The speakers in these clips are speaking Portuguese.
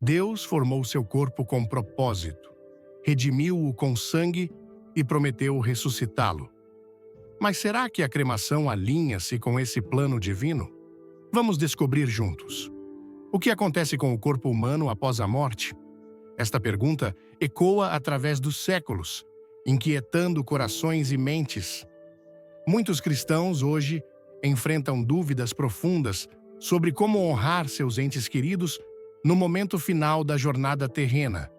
Deus formou seu corpo com propósito, redimiu-o com sangue e prometeu ressuscitá-lo. Mas será que a cremação alinha-se com esse plano divino? Vamos descobrir juntos. O que acontece com o corpo humano após a morte? Esta pergunta ecoa através dos séculos, inquietando corações e mentes. Muitos cristãos hoje enfrentam dúvidas profundas sobre como honrar seus entes queridos no momento final da jornada terrena.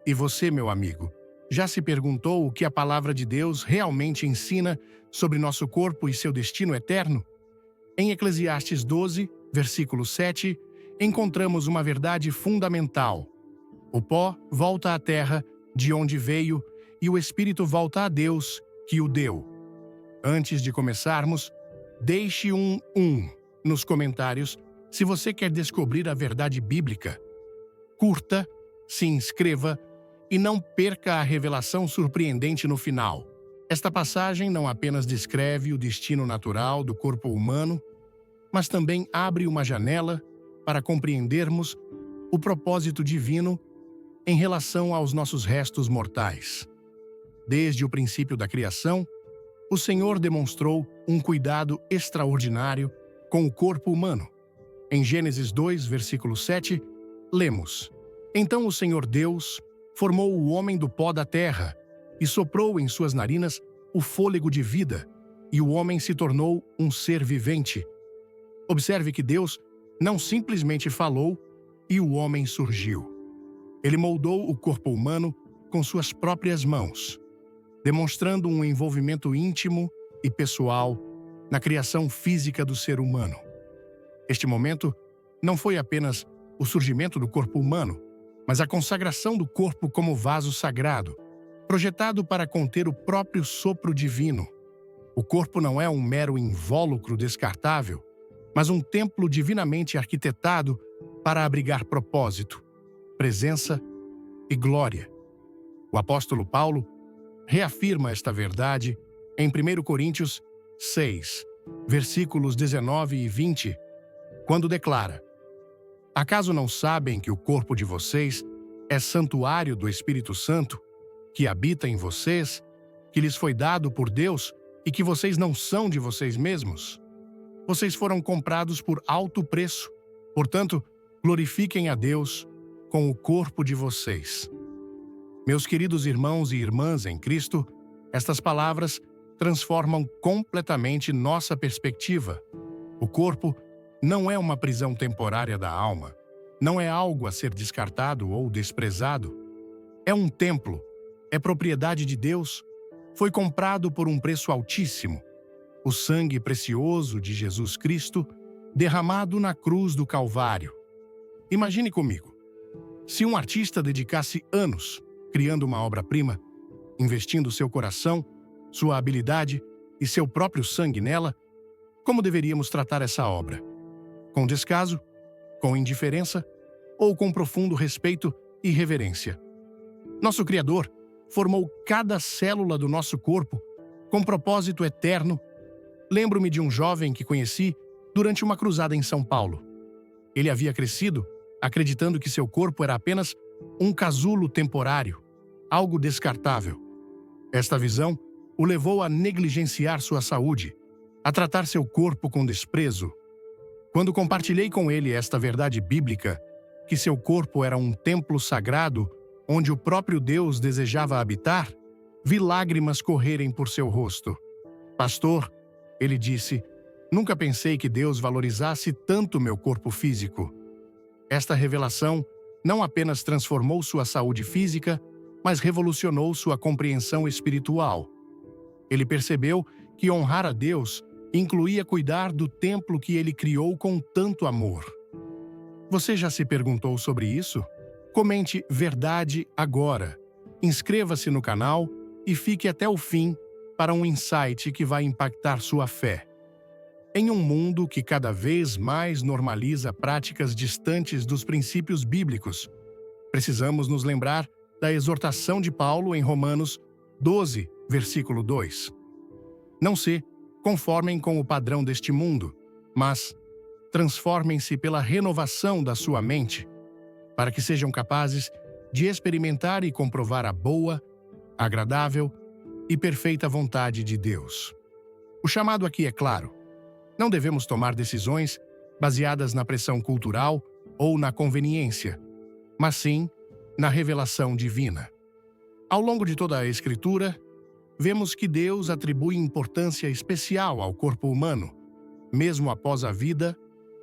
E você, meu amigo, já se perguntou o que a palavra de Deus realmente ensina sobre nosso corpo e seu destino eterno? Em Eclesiastes 12, versículo 7, encontramos uma verdade fundamental. O pó volta à terra, de onde veio, e o espírito volta a Deus, que o deu. Antes de começarmos, deixe um nos comentários se você quer descobrir a verdade bíblica. Curta, se inscreva e não perca a revelação surpreendente no final. Esta passagem não apenas descreve o destino natural do corpo humano, mas também abre uma janela para compreendermos o propósito divino em relação aos nossos restos mortais. Desde o princípio da criação, o Senhor demonstrou um cuidado extraordinário com o corpo humano. Em Gênesis 2, versículo 7, lemos: Então o Senhor Deus formou o homem do pó da terra e soprou em suas narinas o fôlego de vida, e o homem se tornou um ser vivente. Observe que Deus não simplesmente falou e o homem surgiu. Ele moldou o corpo humano com suas próprias mãos, demonstrando um envolvimento íntimo e pessoal na criação física do ser humano. Este momento não foi apenas o surgimento do corpo humano, mas a consagração do corpo como vaso sagrado, projetado para conter o próprio sopro divino. O corpo não é um mero invólucro descartável, mas um templo divinamente arquitetado para abrigar propósito, presença e glória. O apóstolo Paulo reafirma esta verdade em 1 Coríntios 6, versículos 19 e 20, quando declara: Acaso não sabem que o corpo de vocês é santuário do Espírito Santo, que habita em vocês, que lhes foi dado por Deus e que vocês não são de vocês mesmos? Vocês foram comprados por alto preço. Portanto, glorifiquem a Deus com o corpo de vocês. Meus queridos irmãos e irmãs em Cristo, estas palavras transformam completamente nossa perspectiva. O corpo não é uma prisão temporária da alma, não é algo a ser descartado ou desprezado. É um templo, é propriedade de Deus, foi comprado por um preço altíssimo, o sangue precioso de Jesus Cristo derramado na cruz do Calvário. Imagine comigo, se um artista dedicasse anos criando uma obra-prima, investindo seu coração, sua habilidade e seu próprio sangue nela, como deveríamos tratar essa obra? Com descaso? Com indiferença? Ou com profundo respeito e reverência? Nosso Criador formou cada célula do nosso corpo com propósito eterno. Lembro-me de um jovem que conheci durante uma cruzada em São Paulo. Ele havia crescido acreditando que seu corpo era apenas um casulo temporário, algo descartável. Esta visão o levou a negligenciar sua saúde, a tratar seu corpo com desprezo. Quando compartilhei com ele esta verdade bíblica, que seu corpo era um templo sagrado onde o próprio Deus desejava habitar, vi lágrimas correrem por seu rosto. Pastor, ele disse, nunca pensei que Deus valorizasse tanto meu corpo físico. Esta revelação não apenas transformou sua saúde física, mas revolucionou sua compreensão espiritual. Ele percebeu que honrar a Deus incluía cuidar do templo que ele criou com tanto amor. Você já se perguntou sobre isso? Comente verdade agora. Inscreva-se no canal e fique até o fim para um insight que vai impactar sua fé. Em um mundo que cada vez mais normaliza práticas distantes dos princípios bíblicos, precisamos nos lembrar da exortação de Paulo em Romanos 12, versículo 2. Não se conformem com o padrão deste mundo, mas transformem-se pela renovação da sua mente. para que sejam capazes de experimentar e comprovar a boa, agradável e perfeita vontade de Deus. O chamado aqui é claro. Não devemos tomar decisões baseadas na pressão cultural ou na conveniência, mas sim na revelação divina. Ao longo de toda a Escritura, vemos que Deus atribui importância especial ao corpo humano, mesmo após a vida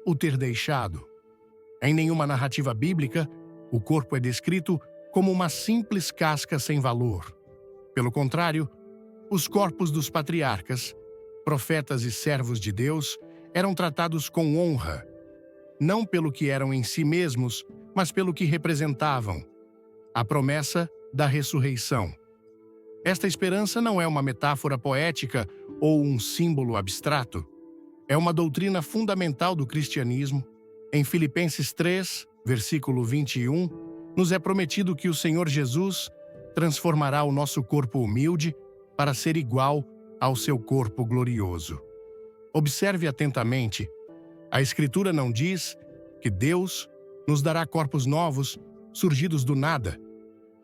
o ter deixado. Em nenhuma narrativa bíblica, o corpo é descrito como uma simples casca sem valor. Pelo contrário, os corpos dos patriarcas, profetas e servos de Deus eram tratados com honra, não pelo que eram em si mesmos, mas pelo que representavam, a promessa da ressurreição. Esta esperança não é uma metáfora poética ou um símbolo abstrato. É uma doutrina fundamental do cristianismo. Em Filipenses 3, versículo 21, nos é prometido que o Senhor Jesus transformará o nosso corpo humilde para ser igual ao seu corpo glorioso. Observe atentamente. A Escritura não diz que Deus nos dará corpos novos, surgidos do nada.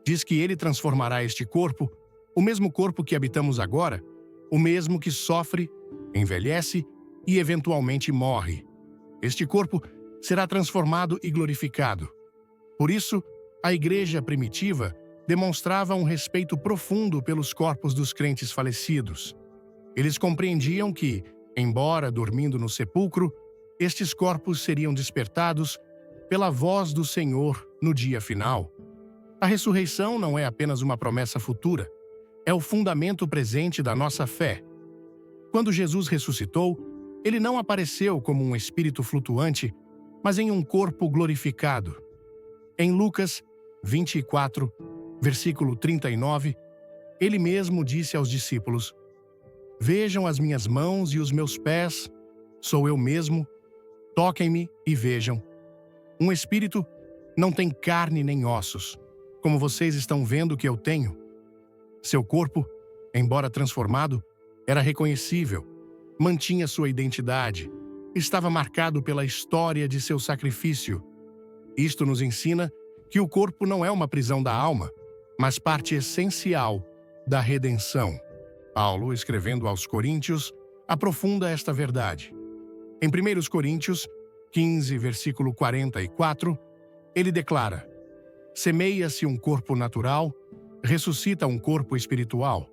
Diz que Ele transformará este corpo, o mesmo corpo que habitamos agora, o mesmo que sofre, envelhece e eventualmente morre. Este corpo será transformado e glorificado. Por isso, a igreja primitiva demonstrava um respeito profundo pelos corpos dos crentes falecidos. Eles compreendiam que, embora dormindo no sepulcro, estes corpos seriam despertados pela voz do Senhor no dia final. A ressurreição não é apenas uma promessa futura, é o fundamento presente da nossa fé. Quando Jesus ressuscitou, ele não apareceu como um espírito flutuante, mas em um corpo glorificado. Em Lucas 24, versículo 39, ele mesmo disse aos discípulos: "Vejam as minhas mãos e os meus pés, sou eu mesmo, toquem-me e vejam. Um espírito não tem carne nem ossos, como vocês estão vendo que eu tenho." Seu corpo, embora transformado, era reconhecível, mantinha sua identidade, estava marcado pela história de seu sacrifício. Isto nos ensina que o corpo não é uma prisão da alma, mas parte essencial da redenção. Paulo, escrevendo aos Coríntios, aprofunda esta verdade. Em 1 Coríntios 15, versículo 44, ele declara: "Semeia-se um corpo natural, ressuscita um corpo espiritual.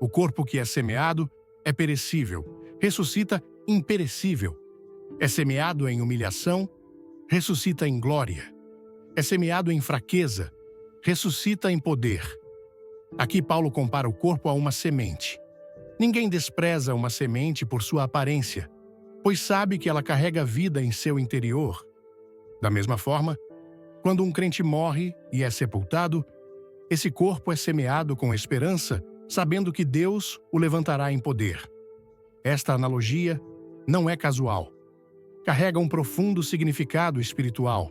O corpo que é semeado é perecível, ressuscita imperecível. É semeado em humilhação, ressuscita em glória. É semeado em fraqueza, ressuscita em poder." Aqui Paulo compara o corpo a uma semente. Ninguém despreza uma semente por sua aparência, pois sabe que ela carrega vida em seu interior. Da mesma forma, quando um crente morre e é sepultado, esse corpo é semeado com esperança, sabendo que Deus o levantará em poder. Esta analogia não é casual. Carrega um profundo significado espiritual.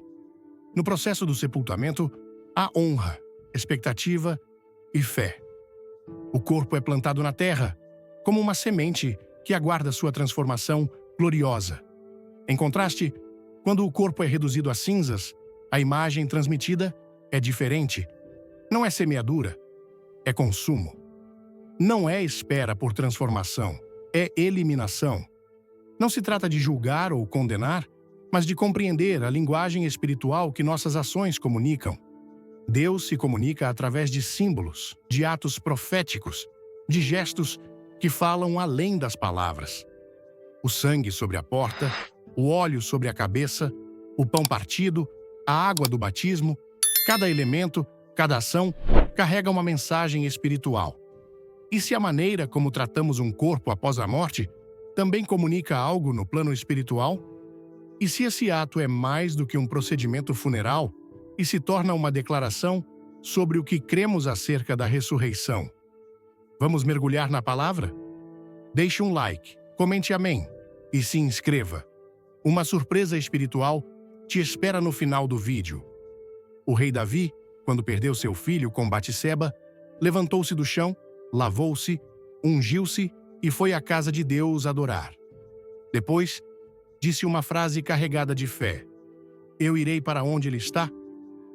No processo do sepultamento, há honra, expectativa e fé. O corpo é plantado na terra, como uma semente que aguarda sua transformação gloriosa. Em contraste, quando o corpo é reduzido a cinzas, a imagem transmitida é diferente. Não é semeadura, é consumo. Não é espera por transformação, é eliminação. Não se trata de julgar ou condenar, mas de compreender a linguagem espiritual que nossas ações comunicam. Deus se comunica através de símbolos, de atos proféticos, de gestos que falam além das palavras. O sangue sobre a porta, o óleo sobre a cabeça, o pão partido, a água do batismo, cada elemento, cada ação, carrega uma mensagem espiritual. E se a maneira como tratamos um corpo após a morte também comunica algo no plano espiritual? E se esse ato é mais do que um procedimento funeral e se torna uma declaração sobre o que cremos acerca da ressurreição? Vamos mergulhar na palavra? Deixe um like, comente amém e se inscreva. Uma surpresa espiritual te espera no final do vídeo. O rei Davi, quando perdeu seu filho com Batseba, levantou-se do chão, lavou-se, ungiu-se e foi à casa de Deus adorar. Depois, disse uma frase carregada de fé: "Eu irei para onde ele está,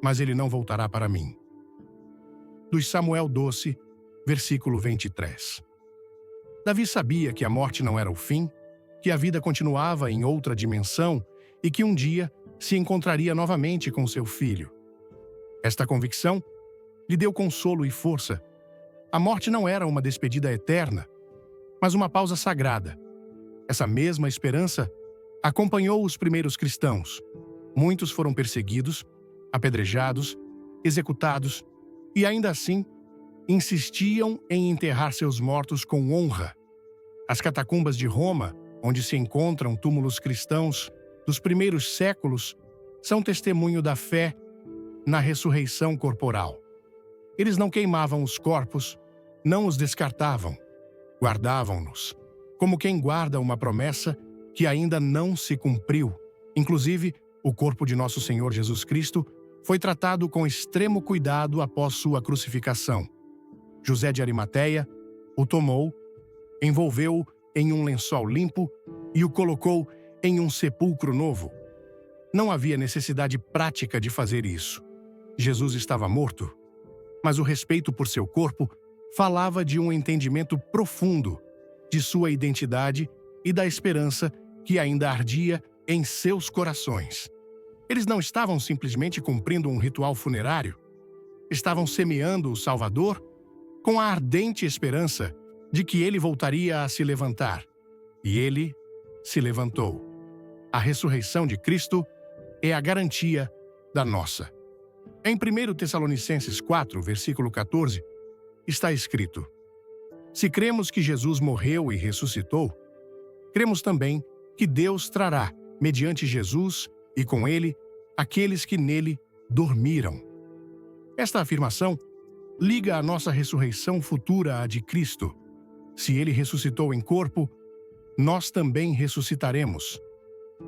mas ele não voltará para mim. Dos Samuel 12, versículo 23. Davi sabia que a morte não era o fim, que a vida continuava em outra dimensão e que um dia se encontraria novamente com seu filho. Esta convicção lhe deu consolo e força. A morte não era uma despedida eterna, mas uma pausa sagrada. Essa mesma esperança acompanhou os primeiros cristãos. Muitos foram perseguidos, apedrejados, executados e ainda assim insistiam em enterrar seus mortos com honra. As catacumbas de Roma, onde se encontram túmulos cristãos dos primeiros séculos, são testemunho da fé na ressurreição corporal. Eles não queimavam os corpos, não os descartavam, guardavam-nos, como quem guarda uma promessa que ainda não se cumpriu. Inclusive, o corpo de nosso Senhor Jesus Cristo foi tratado com extremo cuidado após sua crucificação. José de Arimateia o tomou, envolveu-o em um lençol limpo e o colocou em um sepulcro novo. Não havia necessidade prática de fazer isso. Jesus estava morto, mas o respeito por seu corpo falava de um entendimento profundo de sua identidade e da esperança que ainda ardia em seus corações. Eles não estavam simplesmente cumprindo um ritual funerário. Estavam semeando o Salvador com a ardente esperança de que ele voltaria a se levantar. E ele se levantou. A ressurreição de Cristo é a garantia da nossa. Em 1 Tessalonicenses 4, versículo 14, está escrito: se cremos que Jesus morreu e ressuscitou, cremos também que Deus trará, mediante Jesus e com ele, aqueles que nele dormiram. Esta afirmação liga a nossa ressurreição futura à de Cristo. Se ele ressuscitou em corpo, nós também ressuscitaremos.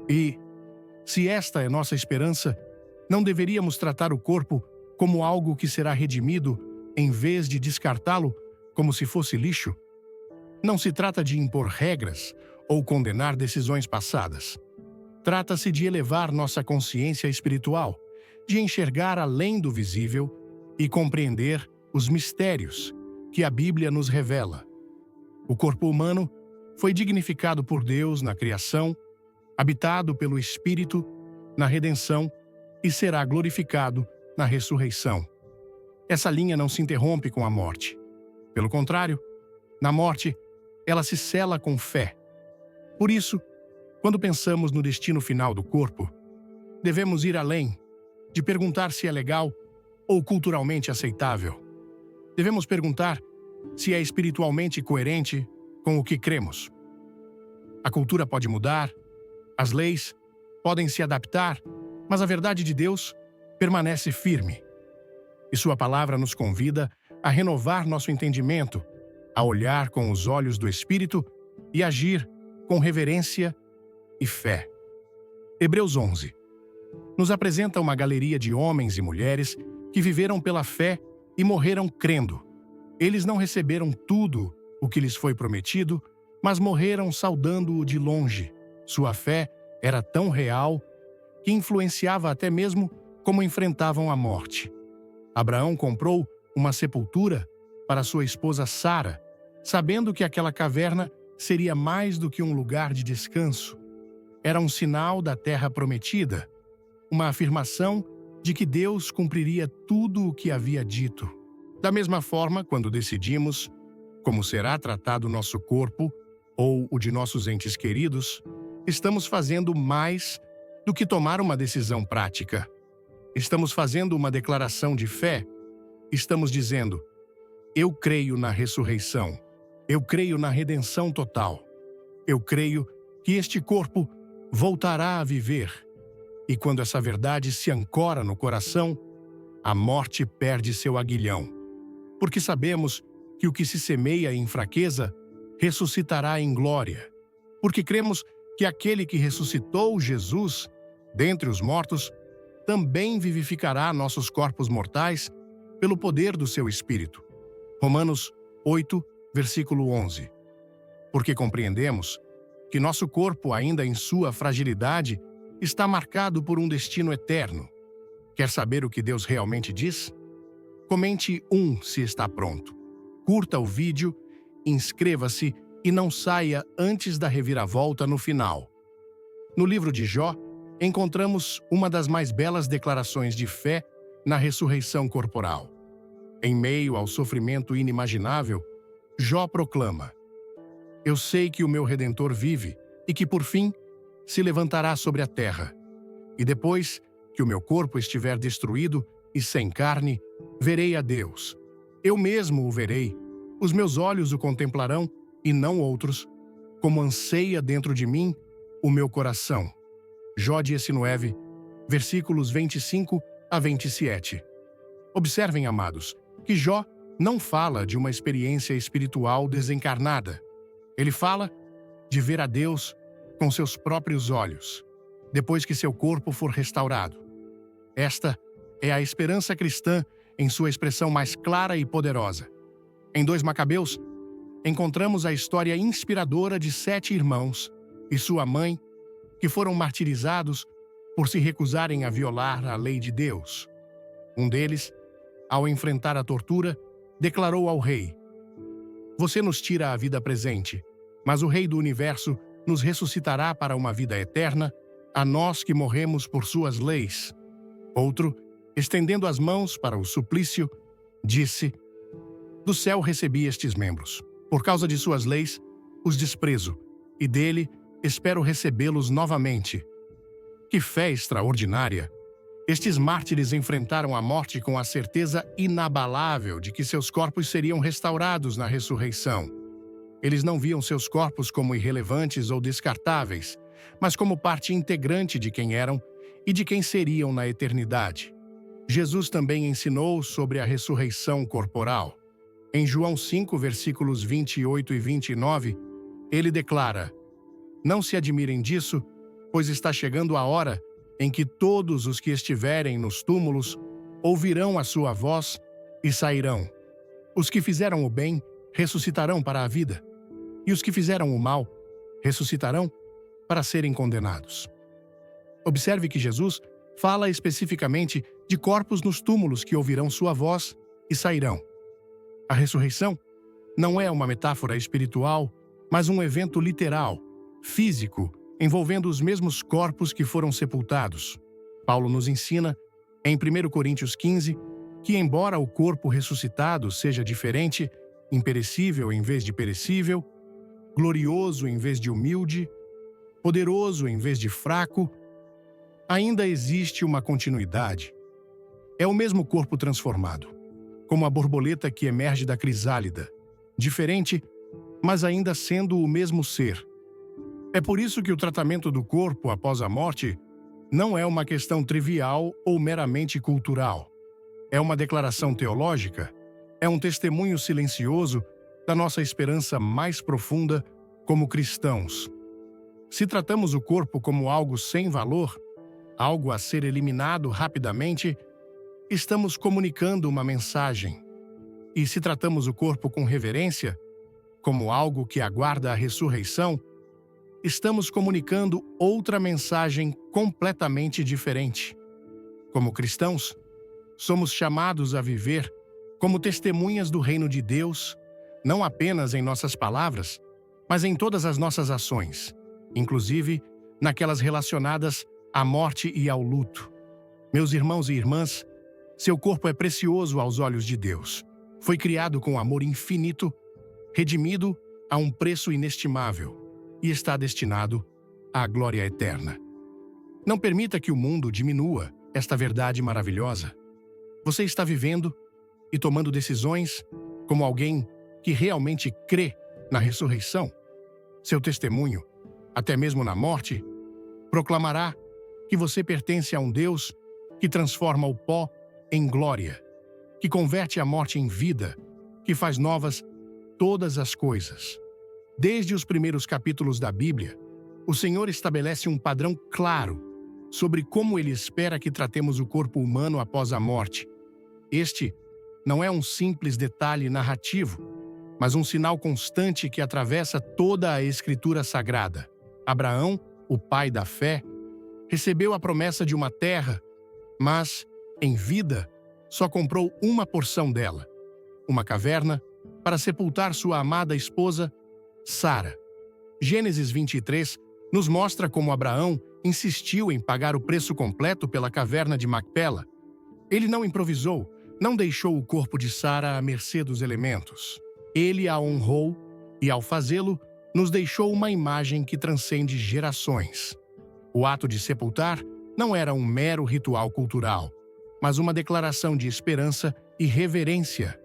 E, se esta é nossa esperança, não deveríamos tratar o corpo como algo que será redimido em vez de descartá-lo como se fosse lixo? Não se trata de impor regras ou condenar decisões passadas. Trata-se de elevar nossa consciência espiritual, de enxergar além do visível e compreender os mistérios que a Bíblia nos revela. O corpo humano foi dignificado por Deus na criação, habitado pelo Espírito na redenção e será glorificado na ressurreição. Essa linha não se interrompe com a morte. Pelo contrário, na morte, ela se sela com fé. Por isso, quando pensamos no destino final do corpo, devemos ir além de perguntar se é legal ou culturalmente aceitável. Devemos perguntar se é espiritualmente coerente com o que cremos. A cultura pode mudar, as leis podem se adaptar, mas a verdade de Deus permanece firme. E sua palavra nos convida a renovar nosso entendimento, a olhar com os olhos do Espírito e agir com reverência e fé. Hebreus 11 nos apresenta uma galeria de homens e mulheres que viveram pela fé e morreram crendo. Eles não receberam tudo o que lhes foi prometido, mas morreram saudando-o de longe. Sua fé era tão real que influenciava até mesmo como enfrentavam a morte. Abraão comprou uma sepultura para sua esposa Sara, sabendo que aquela caverna seria mais do que um lugar de descanso. Era um sinal da terra prometida, uma afirmação de que Deus cumpriria tudo o que havia dito. Da mesma forma, quando decidimos como será tratado nosso corpo ou o de nossos entes queridos, estamos fazendo mais do que tomar uma decisão prática. Estamos fazendo uma declaração de fé. Estamos dizendo: eu creio na ressurreição. Eu creio na redenção total. Eu creio que este corpo voltará a viver. E quando essa verdade se ancora no coração, a morte perde seu aguilhão. Porque sabemos que o que se semeia em fraqueza ressuscitará em glória. Porque cremos que aquele que ressuscitou Jesus dentre os mortos também vivificará nossos corpos mortais pelo poder do seu Espírito. Romanos 8, versículo 11. Porque compreendemos que nosso corpo, ainda em sua fragilidade, está marcado por um destino eterno. Quer saber o que Deus realmente diz? Comente se está pronto. Curta o vídeo, inscreva-se e não saia antes da reviravolta no final. No livro de Jó, encontramos uma das mais belas declarações de fé na ressurreição corporal. Em meio ao sofrimento inimaginável, Jó proclama: Eu sei que o meu Redentor vive e que, por fim, se levantará sobre a terra. E depois que o meu corpo estiver destruído e sem carne, verei a Deus. Eu mesmo o verei, os meus olhos o contemplarão e não outros, como anseia dentro de mim o meu coração. Jó 19, versículos 25 a 27. Observem, amados, que Jó não fala de uma experiência espiritual desencarnada. Ele fala de ver a Deus com seus próprios olhos, depois que seu corpo for restaurado. Esta é a esperança cristã em sua expressão mais clara e poderosa. Em 2 Macabeus, encontramos a história inspiradora de 7 irmãos e sua mãe que foram martirizados por se recusarem a violar a lei de Deus. Um deles, ao enfrentar a tortura, declarou ao rei: Você nos tira a vida presente, mas o Rei do Universo nos ressuscitará para uma vida eterna, a nós que morremos por suas leis. Outro, estendendo as mãos para o suplício, disse: Do céu recebi estes membros. Por causa de suas leis, os desprezo, e dele espero recebê-los novamente. Que fé extraordinária! Estes mártires enfrentaram a morte com a certeza inabalável de que seus corpos seriam restaurados na ressurreição. Eles não viam seus corpos como irrelevantes ou descartáveis, mas como parte integrante de quem eram e de quem seriam na eternidade. Jesus também ensinou sobre a ressurreição corporal. Em João 5, versículos 28 e 29, ele declara: Não se admirem disso, pois está chegando a hora em que todos os que estiverem nos túmulos ouvirão a sua voz e sairão. Os que fizeram o bem ressuscitarão para a vida, e os que fizeram o mal ressuscitarão para serem condenados. Observe que Jesus fala especificamente de corpos nos túmulos que ouvirão sua voz e sairão. A ressurreição não é uma metáfora espiritual, mas um evento literal, físico, envolvendo os mesmos corpos que foram sepultados. Paulo nos ensina, em 1 Coríntios 15, que embora o corpo ressuscitado seja diferente, imperecível em vez de perecível, glorioso em vez de humilde, poderoso em vez de fraco, ainda existe uma continuidade. É o mesmo corpo transformado, como a borboleta que emerge da crisálida, diferente, mas ainda sendo o mesmo ser. É por isso que o tratamento do corpo após a morte não é uma questão trivial ou meramente cultural. É uma declaração teológica, é um testemunho silencioso da nossa esperança mais profunda como cristãos. Se tratamos o corpo como algo sem valor, algo a ser eliminado rapidamente, estamos comunicando uma mensagem. E se tratamos o corpo com reverência, como algo que aguarda a ressurreição, estamos comunicando outra mensagem completamente diferente. Como cristãos, somos chamados a viver como testemunhas do reino de Deus, não apenas em nossas palavras, mas em todas as nossas ações, inclusive naquelas relacionadas à morte e ao luto. Meus irmãos e irmãs, seu corpo é precioso aos olhos de Deus. Foi criado com amor infinito, redimido a um preço inestimável e está destinado à glória eterna. Não permita que o mundo diminua esta verdade maravilhosa. Você está vivendo e tomando decisões como alguém que realmente crê na ressurreição. Seu testemunho, até mesmo na morte, proclamará que você pertence a um Deus que transforma o pó em glória, que converte a morte em vida, que faz novas todas as coisas. Desde os primeiros capítulos da Bíblia, o Senhor estabelece um padrão claro sobre como Ele espera que tratemos o corpo humano após a morte. Este não é um simples detalhe narrativo, mas um sinal constante que atravessa toda a Escritura Sagrada. Abraão, o pai da fé, recebeu a promessa de uma terra, mas Em vida, só comprou uma porção dela, uma caverna, para sepultar sua amada esposa, Sara. Gênesis 23 nos mostra como Abraão insistiu em pagar o preço completo pela caverna de Macpela. Ele não improvisou, não deixou o corpo de Sara à mercê dos elementos. Ele a honrou e, ao fazê-lo, nos deixou uma imagem que transcende gerações. O ato de sepultar não era um mero ritual cultural, mas uma declaração de esperança e reverência.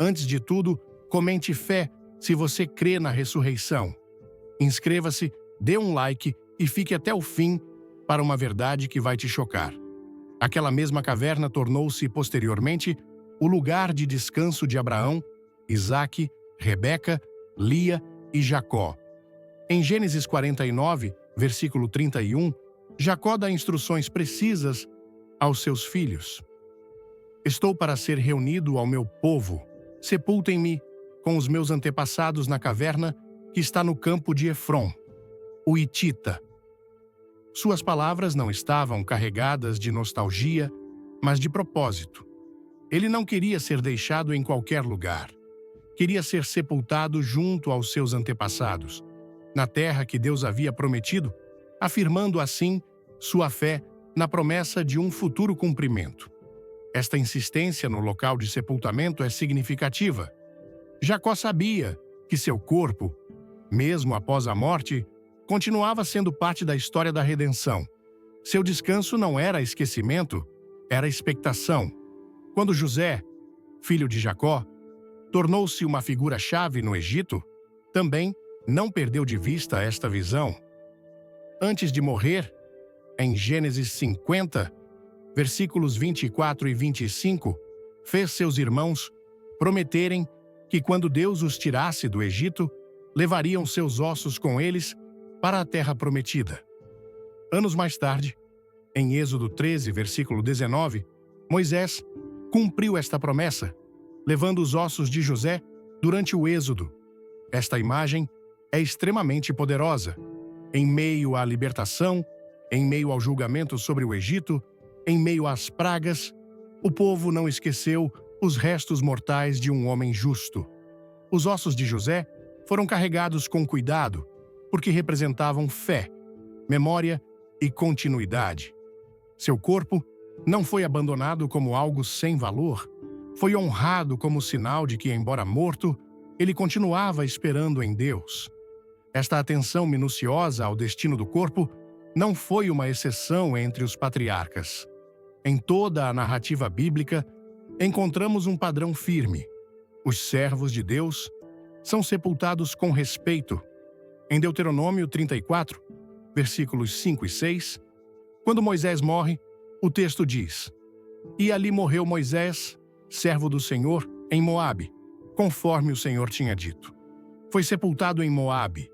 Antes de tudo, comente fé se você crê na ressurreição. Inscreva-se, dê um like e fique até o fim para uma verdade que vai te chocar. Aquela mesma caverna tornou-se, posteriormente, o lugar de descanso de Abraão, Isaque, Rebeca, Lia e Jacó. Em Gênesis 49, versículo 31, Jacó dá instruções precisas aos seus filhos. Estou para ser reunido ao meu povo. Sepultem-me com os meus antepassados na caverna que está no campo de Efron, o Hitita. Suas palavras não estavam carregadas de nostalgia, mas de propósito. Ele não queria ser deixado em qualquer lugar. Queria ser sepultado junto aos seus antepassados, na terra que Deus havia prometido, afirmando assim sua fé na promessa de um futuro cumprimento. Esta insistência no local de sepultamento é significativa. Jacó sabia que seu corpo, mesmo após a morte, continuava sendo parte da história da redenção. Seu descanso não era esquecimento, era expectação. Quando José, filho de Jacó, tornou-se uma figura-chave no Egito, também não perdeu de vista esta visão. Antes de morrer, em Gênesis 50, versículos 24 e 25, fez seus irmãos prometerem que quando Deus os tirasse do Egito, levariam seus ossos com eles para a terra prometida. Anos mais tarde, em Êxodo 13, versículo 19, Moisés cumpriu esta promessa, levando os ossos de José durante o Êxodo. Esta imagem é extremamente poderosa. Em meio à libertação, em meio ao julgamento sobre o Egito, em meio às pragas, o povo não esqueceu os restos mortais de um homem justo. Os ossos de José foram carregados com cuidado, porque representavam fé, memória e continuidade. Seu corpo não foi abandonado como algo sem valor, foi honrado como sinal de que, embora morto, ele continuava esperando em Deus. Esta atenção minuciosa ao destino do corpo não foi uma exceção entre os patriarcas. Em toda a narrativa bíblica, encontramos um padrão firme. Os servos de Deus são sepultados com respeito. Em Deuteronômio 34, versículos 5 e 6, quando Moisés morre, o texto diz: "E ali morreu Moisés, servo do Senhor, em Moabe, conforme o Senhor tinha dito. Foi sepultado em Moabe,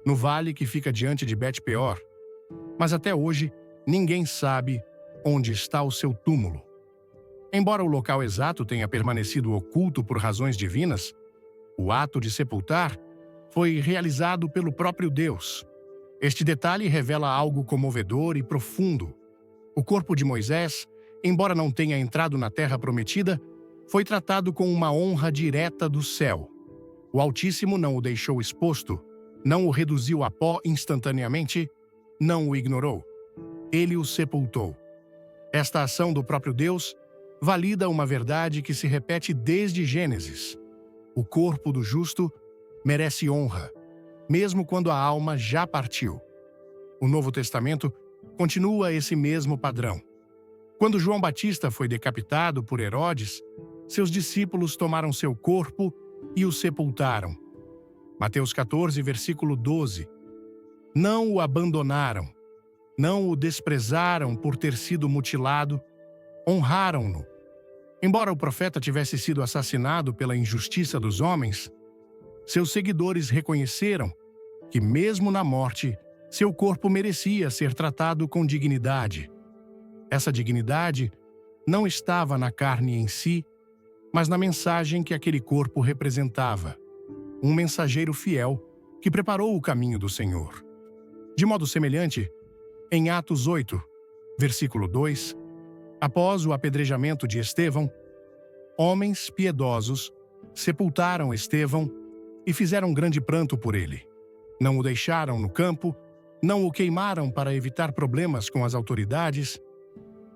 no vale que fica diante de Bet-peor. Mas até hoje, ninguém sabe onde está o seu túmulo." Embora o local exato tenha permanecido oculto por razões divinas, o ato de sepultar foi realizado pelo próprio Deus. Este detalhe revela algo comovedor e profundo. O corpo de Moisés, embora não tenha entrado na terra prometida, foi tratado com uma honra direta do céu. O Altíssimo não o deixou exposto, não o reduziu a pó instantaneamente, não o ignorou. Ele o sepultou. Esta ação do próprio Deus valida uma verdade que se repete desde Gênesis. O corpo do justo merece honra, mesmo quando a alma já partiu. O Novo Testamento continua esse mesmo padrão. Quando João Batista foi decapitado por Herodes, seus discípulos tomaram seu corpo e o sepultaram. Mateus 14, versículo 12. Não o abandonaram, não o desprezaram por ter sido mutilado, honraram-no. Embora o profeta tivesse sido assassinado pela injustiça dos homens, seus seguidores reconheceram que, mesmo na morte, seu corpo merecia ser tratado com dignidade. Essa dignidade não estava na carne em si, mas na mensagem que aquele corpo representava. Um mensageiro fiel que preparou o caminho do Senhor. De modo semelhante, em Atos 8, versículo 2, Após o apedrejamento de Estevão, homens piedosos sepultaram Estevão e fizeram grande pranto por ele. Não o deixaram no campo, não o queimaram para evitar problemas com as autoridades,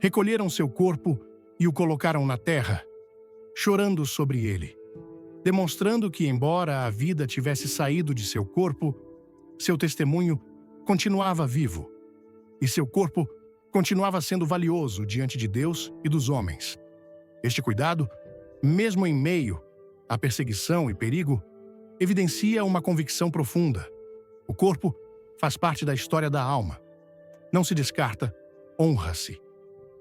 recolheram seu corpo e o colocaram na terra, chorando sobre ele, demonstrando que, embora a vida tivesse saído de seu corpo, seu testemunho continuava vivo e seu corpo continuava sendo valioso diante de Deus e dos homens. Este cuidado, mesmo em meio à perseguição e perigo, evidencia uma convicção profunda. O corpo faz parte da história da alma. Não se descarta, honra-se.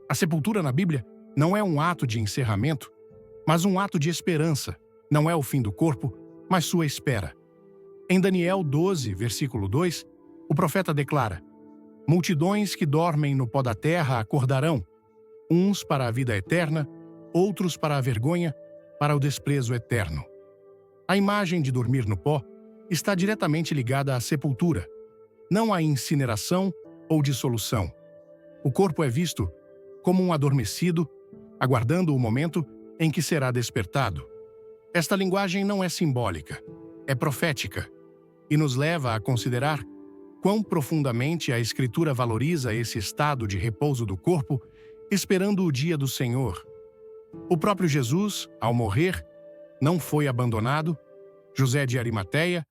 A sepultura na Bíblia não é um ato de encerramento, mas um ato de esperança. Não é o fim do corpo, mas sua espera. Em Daniel 12, versículo 2, o profeta declara: multidões que dormem no pó da terra acordarão, uns para a vida eterna, outros para a vergonha, para o desprezo eterno. A imagem de dormir no pó está diretamente ligada à sepultura, não à incineração ou dissolução. O corpo é visto como um adormecido, aguardando o momento em que será despertado. Esta linguagem não é simbólica, é profética, e nos leva a considerar quão profundamente a Escritura valoriza esse estado de repouso do corpo, esperando o dia do Senhor. O próprio Jesus, ao morrer, não foi abandonado. José de Arimateia,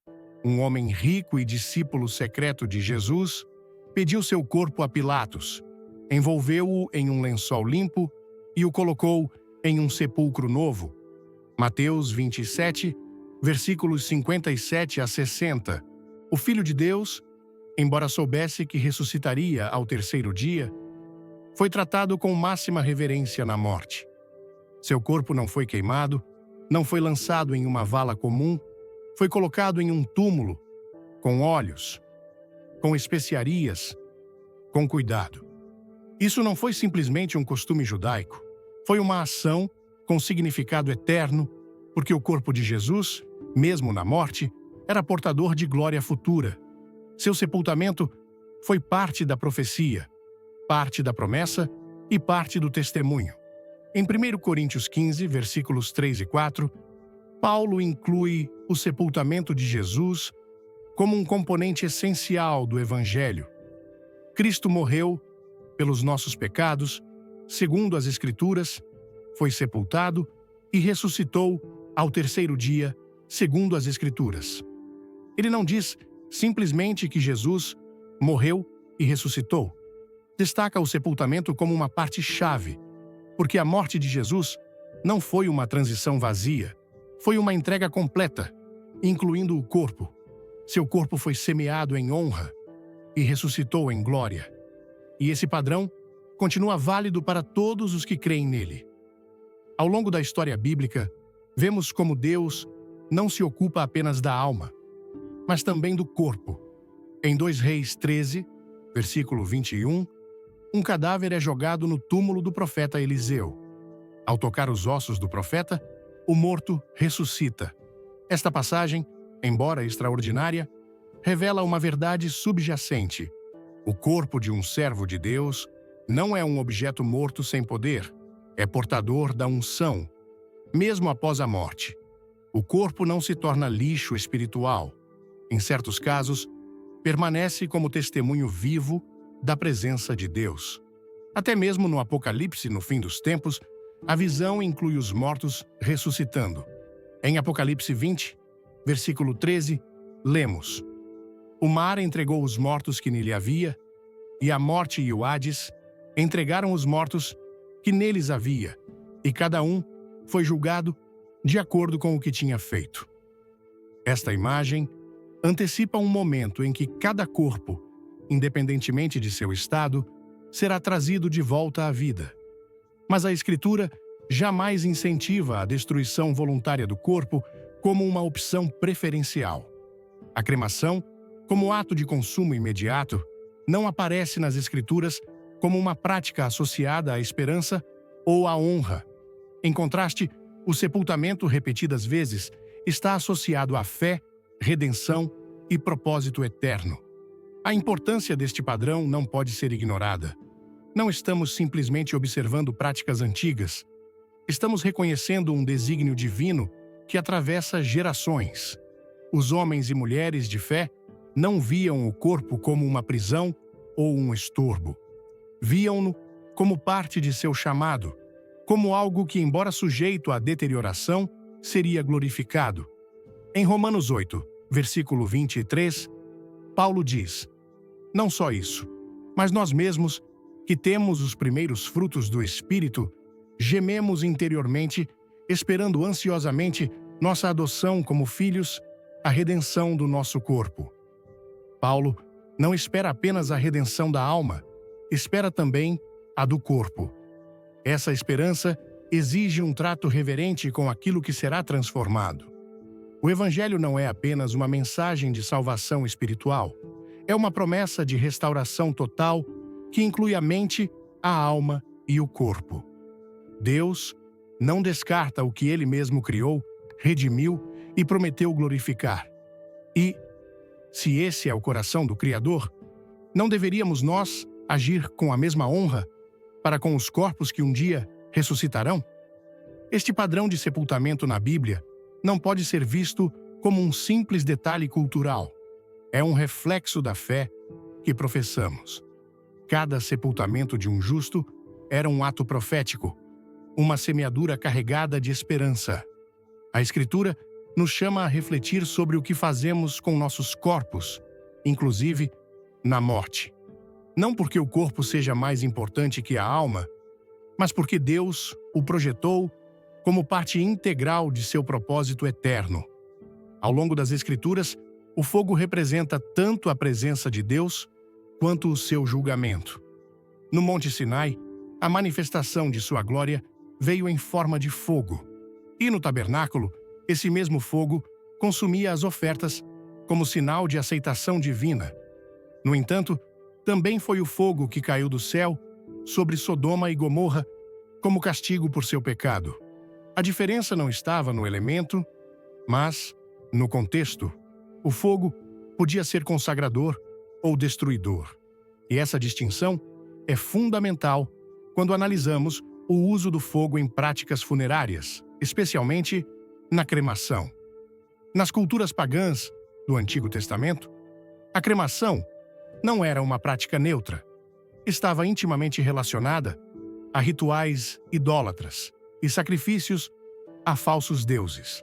um homem rico e discípulo secreto de Jesus, pediu seu corpo a Pilatos, envolveu-o em um lençol limpo e o colocou em um sepulcro novo. Mateus 27, versículos 57 a 60. O Filho de Deus, embora soubesse que ressuscitaria ao terceiro dia, foi tratado com máxima reverência na morte. Seu corpo não foi queimado, não foi lançado em uma vala comum, foi colocado em um túmulo, com óleos, com especiarias, com cuidado. Isso não foi simplesmente um costume judaico, foi uma ação com significado eterno, porque o corpo de Jesus, mesmo na morte, era portador de glória futura. Seu sepultamento foi parte da profecia, parte da promessa e parte do testemunho. Em 1 Coríntios 15, versículos 3 e 4, Paulo inclui o sepultamento de Jesus como um componente essencial do Evangelho. Cristo morreu pelos nossos pecados, segundo as Escrituras, foi sepultado e ressuscitou ao terceiro dia, segundo as Escrituras. Ele não diz simplesmente que Jesus morreu e ressuscitou. Destaca o sepultamento como uma parte-chave, porque a morte de Jesus não foi uma transição vazia, foi uma entrega completa, incluindo o corpo. Seu corpo foi semeado em honra e ressuscitou em glória. E esse padrão continua válido para todos os que creem nele. Ao longo da história bíblica, vemos como Deus não se ocupa apenas da alma, mas também do corpo. Em 2 Reis 13, versículo 21, um cadáver é jogado no túmulo do profeta Eliseu. Ao tocar os ossos do profeta, o morto ressuscita. Esta passagem, embora extraordinária, revela uma verdade subjacente. O corpo de um servo de Deus não é um objeto morto sem poder, é portador da unção, mesmo após a morte. O corpo não se torna lixo espiritual. Em certos casos, permanece como testemunho vivo da presença de Deus. Até mesmo no Apocalipse, no fim dos tempos, a visão inclui os mortos ressuscitando. Em Apocalipse 20, versículo 13, lemos: o mar entregou os mortos que nele havia, e a morte e o Hades entregaram os mortos que neles havia, e cada um foi julgado de acordo com o que tinha feito. Esta imagem antecipa um momento em que cada corpo, independentemente de seu estado, será trazido de volta à vida. Mas a Escritura jamais incentiva a destruição voluntária do corpo como uma opção preferencial. A cremação, como ato de consumo imediato, não aparece nas Escrituras como uma prática associada à esperança ou à honra. Em contraste, o sepultamento repetidas vezes está associado à fé, redenção e propósito eterno. A importância deste padrão não pode ser ignorada. Não estamos simplesmente observando práticas antigas. Estamos reconhecendo um desígnio divino que atravessa gerações. Os homens e mulheres de fé não viam o corpo como uma prisão ou um estorbo. Viam-no como parte de seu chamado, como algo que, embora sujeito à deterioração, seria glorificado. Em Romanos 8, versículo 23, Paulo diz: não só isso, mas nós mesmos, que temos os primeiros frutos do Espírito, gememos interiormente, esperando ansiosamente nossa adoção como filhos, a redenção do nosso corpo. Paulo não espera apenas a redenção da alma, espera também a do corpo. Essa esperança exige um trato reverente com aquilo que será transformado. O Evangelho não é apenas uma mensagem de salvação espiritual, é uma promessa de restauração total que inclui a mente, a alma e o corpo. Deus não descarta o que Ele mesmo criou, redimiu e prometeu glorificar. E, se esse é o coração do Criador, não deveríamos nós agir com a mesma honra para com os corpos que um dia ressuscitarão? Este padrão de sepultamento na Bíblia não pode ser visto como um simples detalhe cultural. É um reflexo da fé que professamos. Cada sepultamento de um justo era um ato profético, uma semeadura carregada de esperança. A Escritura nos chama a refletir sobre o que fazemos com nossos corpos, inclusive na morte. Não porque o corpo seja mais importante que a alma, mas porque Deus o projetou como parte integral de seu propósito eterno. Ao longo das Escrituras, o fogo representa tanto a presença de Deus quanto o seu julgamento. No Monte Sinai, a manifestação de sua glória veio em forma de fogo. E no tabernáculo, esse mesmo fogo consumia as ofertas como sinal de aceitação divina. No entanto, também foi o fogo que caiu do céu sobre Sodoma e Gomorra como castigo por seu pecado. A diferença não estava no elemento, mas no contexto. O fogo podia ser consagrador ou destruidor. E essa distinção é fundamental quando analisamos o uso do fogo em práticas funerárias, especialmente na cremação. Nas culturas pagãs do Antigo Testamento, a cremação não era uma prática neutra. Estava intimamente relacionada a rituais idólatras e sacrifícios a falsos deuses.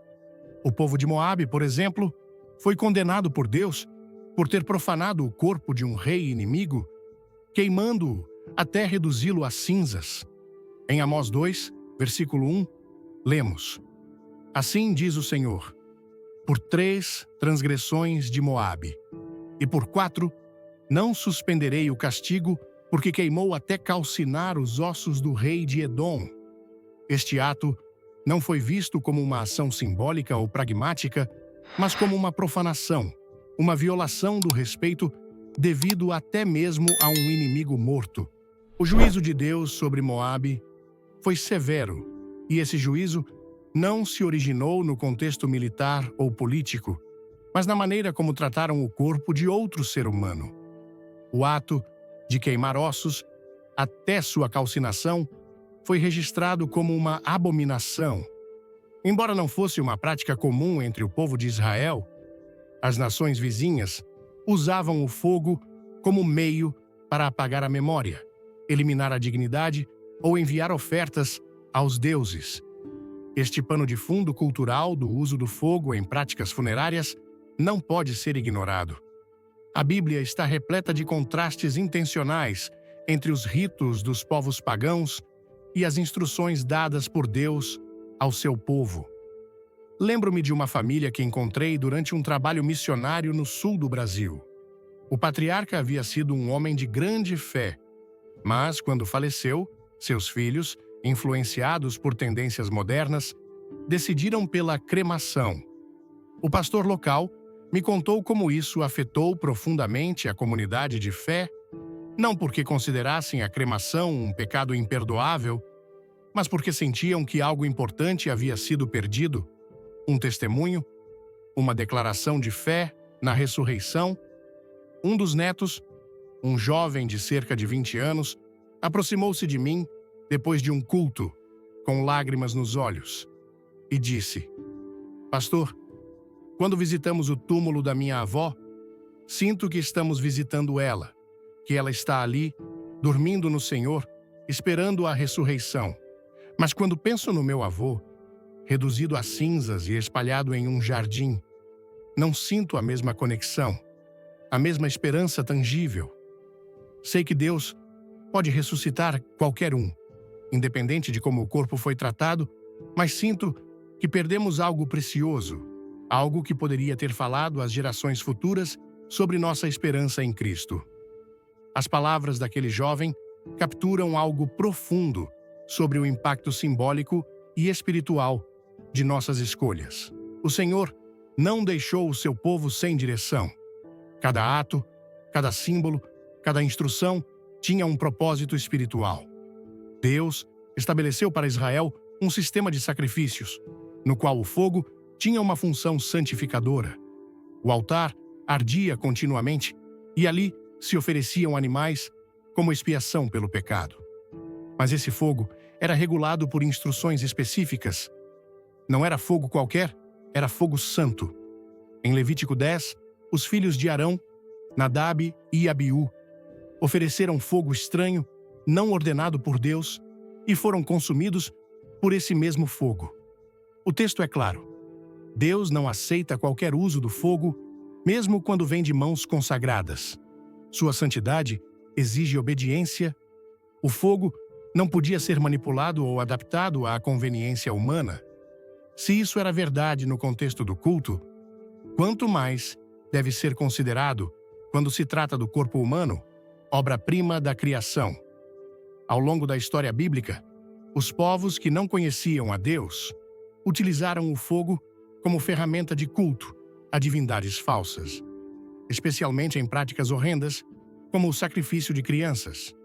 O povo de Moabe, por exemplo, foi condenado por Deus por ter profanado o corpo de um rei inimigo, queimando-o até reduzi-lo a cinzas. Em Amós 2, versículo 1, lemos: assim diz o Senhor, por 3 transgressões de Moabe, e por 4 não suspenderei o castigo, porque queimou até calcinar os ossos do rei de Edom. Este ato não foi visto como uma ação simbólica ou pragmática, mas como uma profanação, uma violação do respeito devido até mesmo a um inimigo morto. O juízo de Deus sobre Moabe foi severo, e esse juízo não se originou no contexto militar ou político, mas na maneira como trataram o corpo de outro ser humano. O ato de queimar ossos até sua calcinação foi registrado como uma abominação. Embora não fosse uma prática comum entre o povo de Israel, as nações vizinhas usavam o fogo como meio para apagar a memória, eliminar a dignidade ou enviar ofertas aos deuses. Este pano de fundo cultural do uso do fogo em práticas funerárias não pode ser ignorado. A Bíblia está repleta de contrastes intencionais entre os ritos dos povos pagãos e as instruções dadas por Deus ao seu povo. Lembro-me de uma família que encontrei durante um trabalho missionário no sul do Brasil. O patriarca havia sido um homem de grande fé, mas, quando faleceu, seus filhos, influenciados por tendências modernas, decidiram pela cremação. O pastor local me contou como isso afetou profundamente a comunidade de fé, não porque considerassem a cremação um pecado imperdoável, mas porque sentiam que algo importante havia sido perdido, um testemunho, uma declaração de fé na ressurreição. Um dos netos, um jovem de cerca de 20 anos, Aproximou-se de mim, depois de um culto, com lágrimas nos olhos, e disse: Pastor, quando visitamos o túmulo da minha avó, sinto que estamos visitando ela, que ela está ali, dormindo no Senhor, esperando a ressurreição. Mas quando penso no meu avô, reduzido a cinzas e espalhado em um jardim, não sinto a mesma conexão, a mesma esperança tangível. Sei que Deus pode ressuscitar qualquer um, independente de como o corpo foi tratado, mas sinto que perdemos algo precioso, algo que poderia ter falado às gerações futuras sobre nossa esperança em Cristo. As palavras daquele jovem capturam algo profundo sobre o impacto simbólico e espiritual de nossas escolhas. O Senhor não deixou o seu povo sem direção. Cada ato, cada símbolo, cada instrução tinha um propósito espiritual. Deus estabeleceu para Israel um sistema de sacrifícios, no qual o fogo tinha uma função santificadora. O altar ardia continuamente e ali se ofereciam animais como expiação pelo pecado. Mas esse fogo era regulado por instruções específicas. Não era fogo qualquer, era fogo santo. Em Levítico 10, os filhos de Arão, Nadab e Abiú, ofereceram fogo estranho, não ordenado por Deus, e foram consumidos por esse mesmo fogo. O texto é claro. Deus não aceita qualquer uso do fogo, mesmo quando vem de mãos consagradas. Sua santidade exige obediência. O fogo não podia ser manipulado ou adaptado à conveniência humana. Se isso era verdade no contexto do culto, quanto mais deve ser considerado quando se trata do corpo humano, obra-prima da criação. Ao longo da história bíblica, os povos que não conheciam a Deus utilizaram o fogo como ferramenta de culto a divindades falsas, especialmente em práticas horrendas, como o sacrifício de crianças.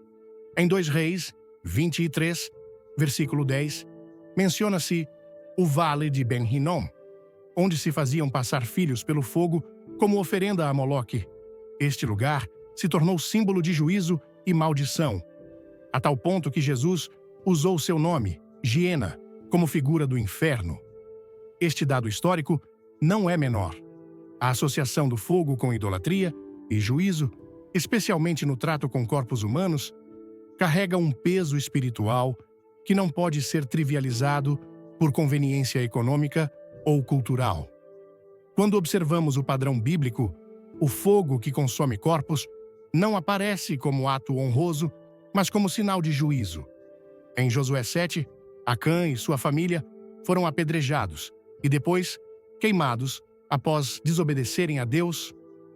Em 2 Reis 23, versículo 10, menciona-se o Vale de Ben-Hinnom, onde se faziam passar filhos pelo fogo como oferenda a Moloque. Este lugar se tornou símbolo de juízo e maldição, a tal ponto que Jesus usou seu nome, Giena, como figura do inferno. Este dado histórico não é menor. A associação do fogo com idolatria e juízo, especialmente no trato com corpos humanos, carrega um peso espiritual que não pode ser trivializado por conveniência econômica ou cultural. Quando observamos o padrão bíblico, o fogo que consome corpos não aparece como ato honroso, mas como sinal de juízo. Em Josué 7, Acã e sua família foram apedrejados e depois queimados após desobedecerem a Deus.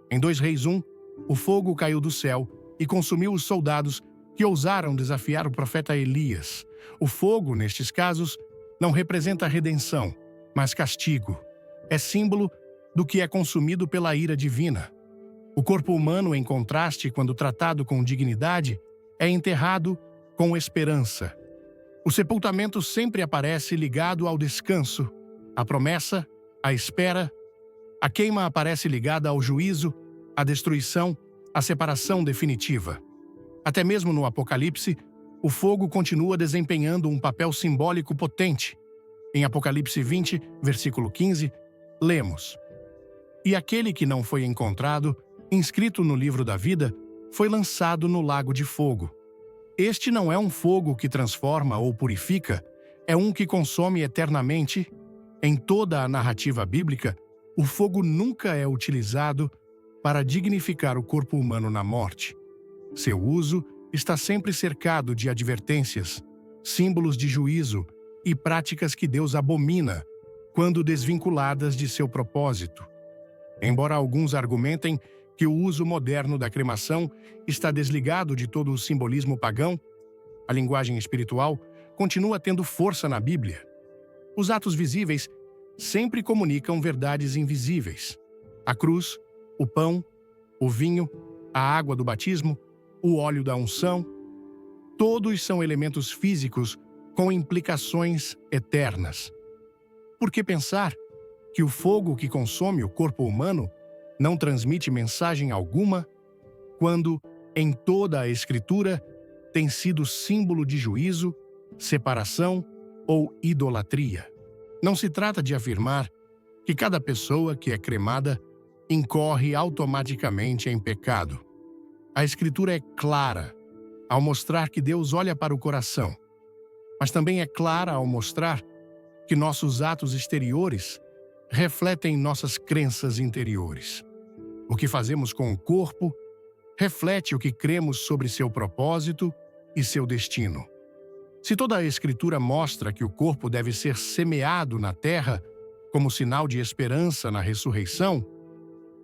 Em 2 Reis 1, o fogo caiu do céu e consumiu os soldados que ousaram desafiar o profeta Elias. O fogo, nestes casos, não representa redenção, mas castigo. É símbolo do que é consumido pela ira divina. O corpo humano, em contraste, quando tratado com dignidade, é enterrado com esperança. O sepultamento sempre aparece ligado ao descanso, à promessa, à espera. A queima aparece ligada ao juízo, à destruição, à separação definitiva. Até mesmo no Apocalipse, o fogo continua desempenhando um papel simbólico potente. Em Apocalipse 20, versículo 15, lemos: E aquele que não foi encontrado, inscrito no livro da vida, foi lançado no lago de fogo. Este não é um fogo que transforma ou purifica, é um que consome eternamente. Em toda a narrativa bíblica, o fogo nunca é utilizado para dignificar o corpo humano na morte. Seu uso está sempre cercado de advertências, símbolos de juízo e práticas que Deus abomina quando desvinculadas de seu propósito. Embora alguns argumentem que o uso moderno da cremação está desligado de todo o simbolismo pagão, a linguagem espiritual continua tendo força na Bíblia. Os atos visíveis sempre comunicam verdades invisíveis. A cruz, o pão, o vinho, a água do batismo, o óleo da unção, todos são elementos físicos com implicações eternas. Por que pensar que o fogo que consome o corpo humano não transmite mensagem alguma, quando, em toda a Escritura, tem sido símbolo de juízo, separação ou idolatria. Não se trata de afirmar que cada pessoa que é cremada incorre automaticamente em pecado. A Escritura é clara ao mostrar que Deus olha para o coração, mas também é clara ao mostrar que nossos atos exteriores refletem nossas crenças interiores. O que fazemos com o corpo reflete o que cremos sobre seu propósito e seu destino. Se toda a Escritura mostra que o corpo deve ser semeado na terra como sinal de esperança na ressurreição,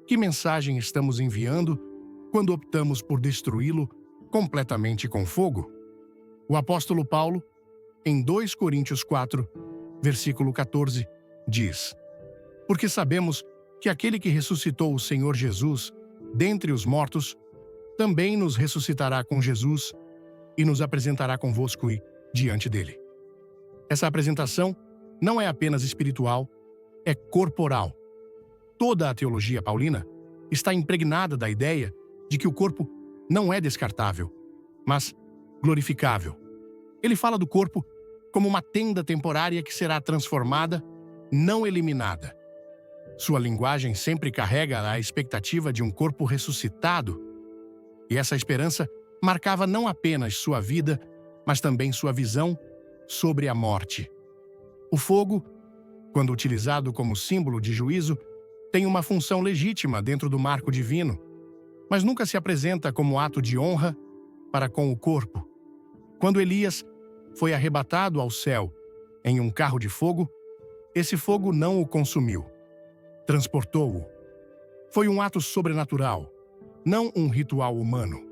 que mensagem estamos enviando quando optamos por destruí-lo completamente com fogo? O apóstolo Paulo, em 2 Coríntios 4, versículo 14, diz: Porque sabemos que aquele que ressuscitou o Senhor Jesus dentre os mortos também nos ressuscitará com Jesus e nos apresentará convosco diante dele. Essa apresentação não é apenas espiritual, é corporal. Toda a teologia paulina está impregnada da ideia de que o corpo não é descartável, mas glorificável. Ele fala do corpo como uma tenda temporária que será transformada, não eliminada. Sua linguagem sempre carrega a expectativa de um corpo ressuscitado, e essa esperança marcava não apenas sua vida, mas também sua visão sobre a morte. O fogo, quando utilizado como símbolo de juízo, tem uma função legítima dentro do marco divino, mas nunca se apresenta como ato de honra para com o corpo. Quando Elias foi arrebatado ao céu em um carro de fogo, esse fogo não o consumiu, transportou-o. Foi um ato sobrenatural, não um ritual humano.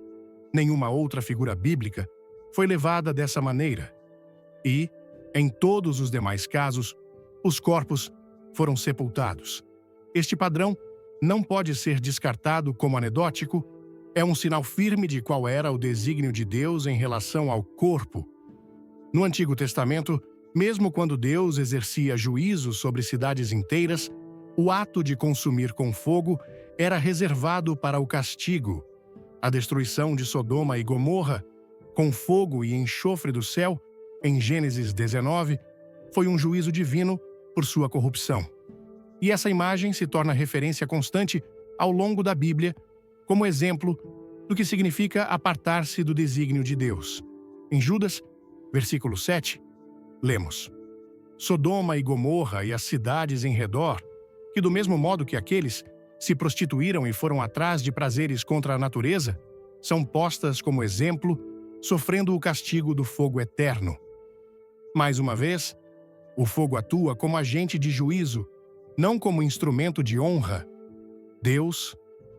Nenhuma outra figura bíblica foi levada dessa maneira. E, em todos os demais casos, os corpos foram sepultados. Este padrão não pode ser descartado como anedótico, é um sinal firme de qual era o desígnio de Deus em relação ao corpo. No Antigo Testamento, mesmo quando Deus exercia juízo sobre cidades inteiras, o ato de consumir com fogo era reservado para o castigo. A destruição de Sodoma e Gomorra, com fogo e enxofre do céu, em Gênesis 19, foi um juízo divino por sua corrupção. E essa imagem se torna referência constante ao longo da Bíblia, como exemplo do que significa apartar-se do desígnio de Deus. Em Judas, versículo 7, lemos: Sodoma e Gomorra e as cidades em redor, que do mesmo modo que aqueles se prostituíram e foram atrás de prazeres contra a natureza, são postas como exemplo, sofrendo o castigo do fogo eterno. Mais uma vez, o fogo atua como agente de juízo, não como instrumento de honra. Deus,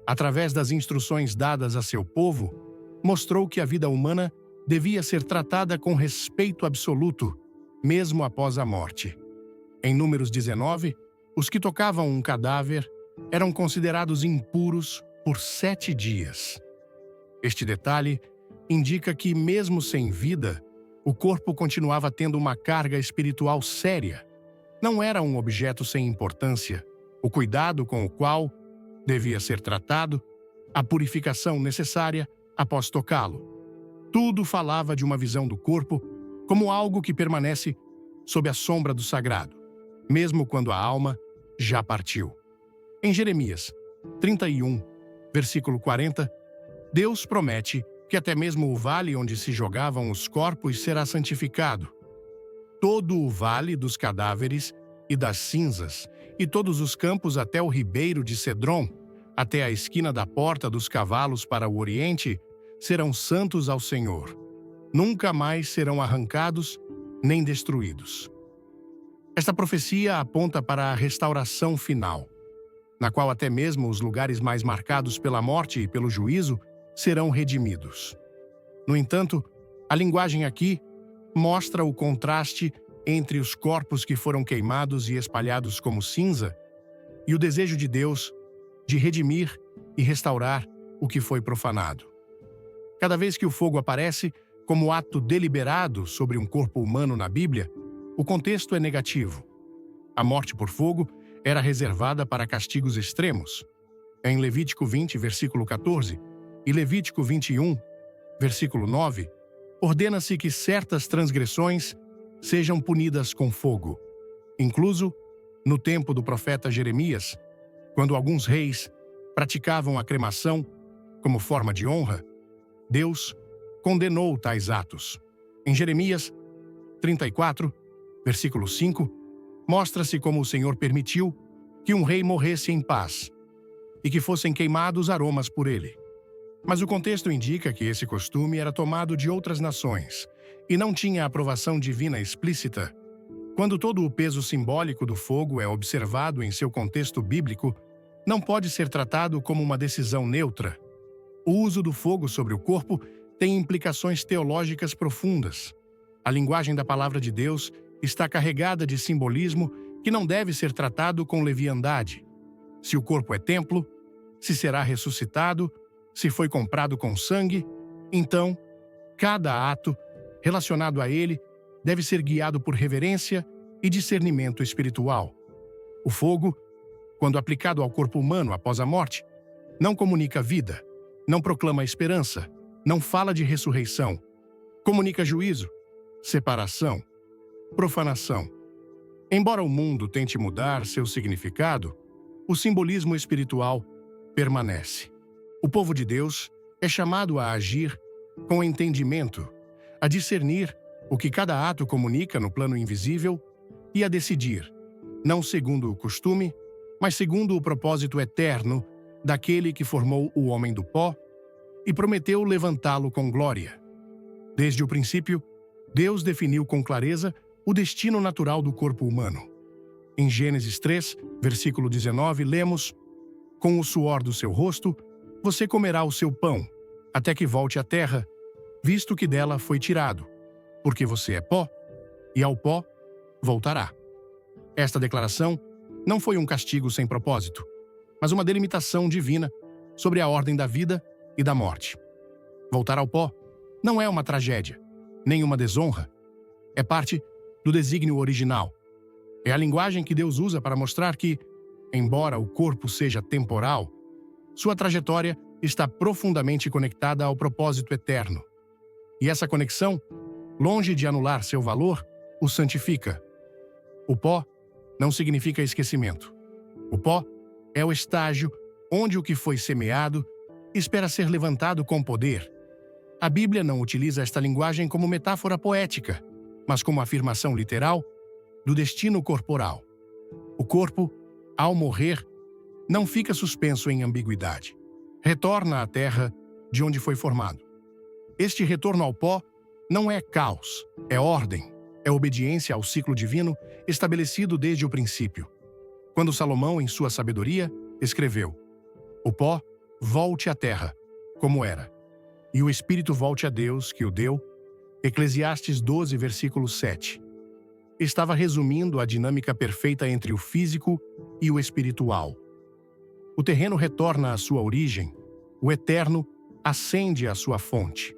através das instruções dadas a seu povo, mostrou que a vida humana devia ser tratada com respeito absoluto, mesmo após a morte. Em Números 19, os que tocavam um cadáver eram considerados impuros por 7 dias. Este detalhe indica que, mesmo sem vida, o corpo continuava tendo uma carga espiritual séria. Não era um objeto sem importância. O cuidado com o qual devia ser tratado, a purificação necessária após tocá-lo. Tudo falava de uma visão do corpo como algo que permanece sob a sombra do sagrado, mesmo quando a alma já partiu. Em Jeremias 31, versículo 40, Deus promete que até mesmo o vale onde se jogavam os corpos será santificado. Todo o vale dos cadáveres e das cinzas, e todos os campos até o ribeiro de Cedrom, até a esquina da porta dos cavalos para o oriente, serão santos ao Senhor. Nunca mais serão arrancados nem destruídos. Esta profecia aponta para a restauração final, na qual até mesmo os lugares mais marcados pela morte e pelo juízo serão redimidos. No entanto, a linguagem aqui mostra o contraste entre os corpos que foram queimados e espalhados como cinza e o desejo de Deus de redimir e restaurar o que foi profanado. Cada vez que o fogo aparece como ato deliberado sobre um corpo humano na Bíblia, o contexto é negativo. A morte por fogo era reservada para castigos extremos. Em Levítico 20, versículo 14, e Levítico 21, versículo 9, ordena-se que certas transgressões sejam punidas com fogo. Incluso no tempo do profeta Jeremias, quando alguns reis praticavam a cremação como forma de honra, Deus condenou tais atos. Em Jeremias 34, versículo 5, mostra-se como o Senhor permitiu que um rei morresse em paz e que fossem queimados aromas por ele. Mas o contexto indica que esse costume era tomado de outras nações e não tinha aprovação divina explícita. Quando todo o peso simbólico do fogo é observado em seu contexto bíblico, não pode ser tratado como uma decisão neutra. O uso do fogo sobre o corpo tem implicações teológicas profundas. A linguagem da palavra de Deus está carregada de simbolismo que não deve ser tratado com leviandade. Se o corpo é templo, se será ressuscitado, se foi comprado com sangue, então, cada ato relacionado a ele deve ser guiado por reverência e discernimento espiritual. O fogo, quando aplicado ao corpo humano após a morte, não comunica vida, não proclama esperança, não fala de ressurreição, comunica juízo, separação, profanação. Embora o mundo tente mudar seu significado, o simbolismo espiritual permanece. O povo de Deus é chamado a agir com entendimento, a discernir o que cada ato comunica no plano invisível e a decidir, não segundo o costume, mas segundo o propósito eterno daquele que formou o homem do pó e prometeu levantá-lo com glória. Desde o princípio, Deus definiu com clareza o destino natural do corpo humano. Em Gênesis 3, versículo 19, lemos: "Com o suor do seu rosto, você comerá o seu pão, até que volte à terra, visto que dela foi tirado, porque você é pó, e ao pó voltará." Esta declaração não foi um castigo sem propósito, mas uma delimitação divina sobre a ordem da vida e da morte. Voltar ao pó não é uma tragédia, nem uma desonra. É parte do desígnio original. É a linguagem que Deus usa para mostrar que, embora o corpo seja temporal, sua trajetória está profundamente conectada ao propósito eterno. E essa conexão, longe de anular seu valor, o santifica. O pó não significa esquecimento. O pó é o estágio onde o que foi semeado espera ser levantado com poder. A Bíblia não utiliza esta linguagem como metáfora poética, mas como afirmação literal do destino corporal. O corpo, ao morrer, não fica suspenso em ambiguidade. Retorna à terra de onde foi formado. Este retorno ao pó não é caos, é ordem, é obediência ao ciclo divino estabelecido desde o princípio. Quando Salomão, em sua sabedoria, escreveu: "O pó volte à terra, como era, e o espírito volte a Deus, que o deu", Eclesiastes 12, versículo 7. Estava resumindo a dinâmica perfeita entre o físico e o espiritual. O terreno retorna à sua origem, o eterno ascende à sua fonte.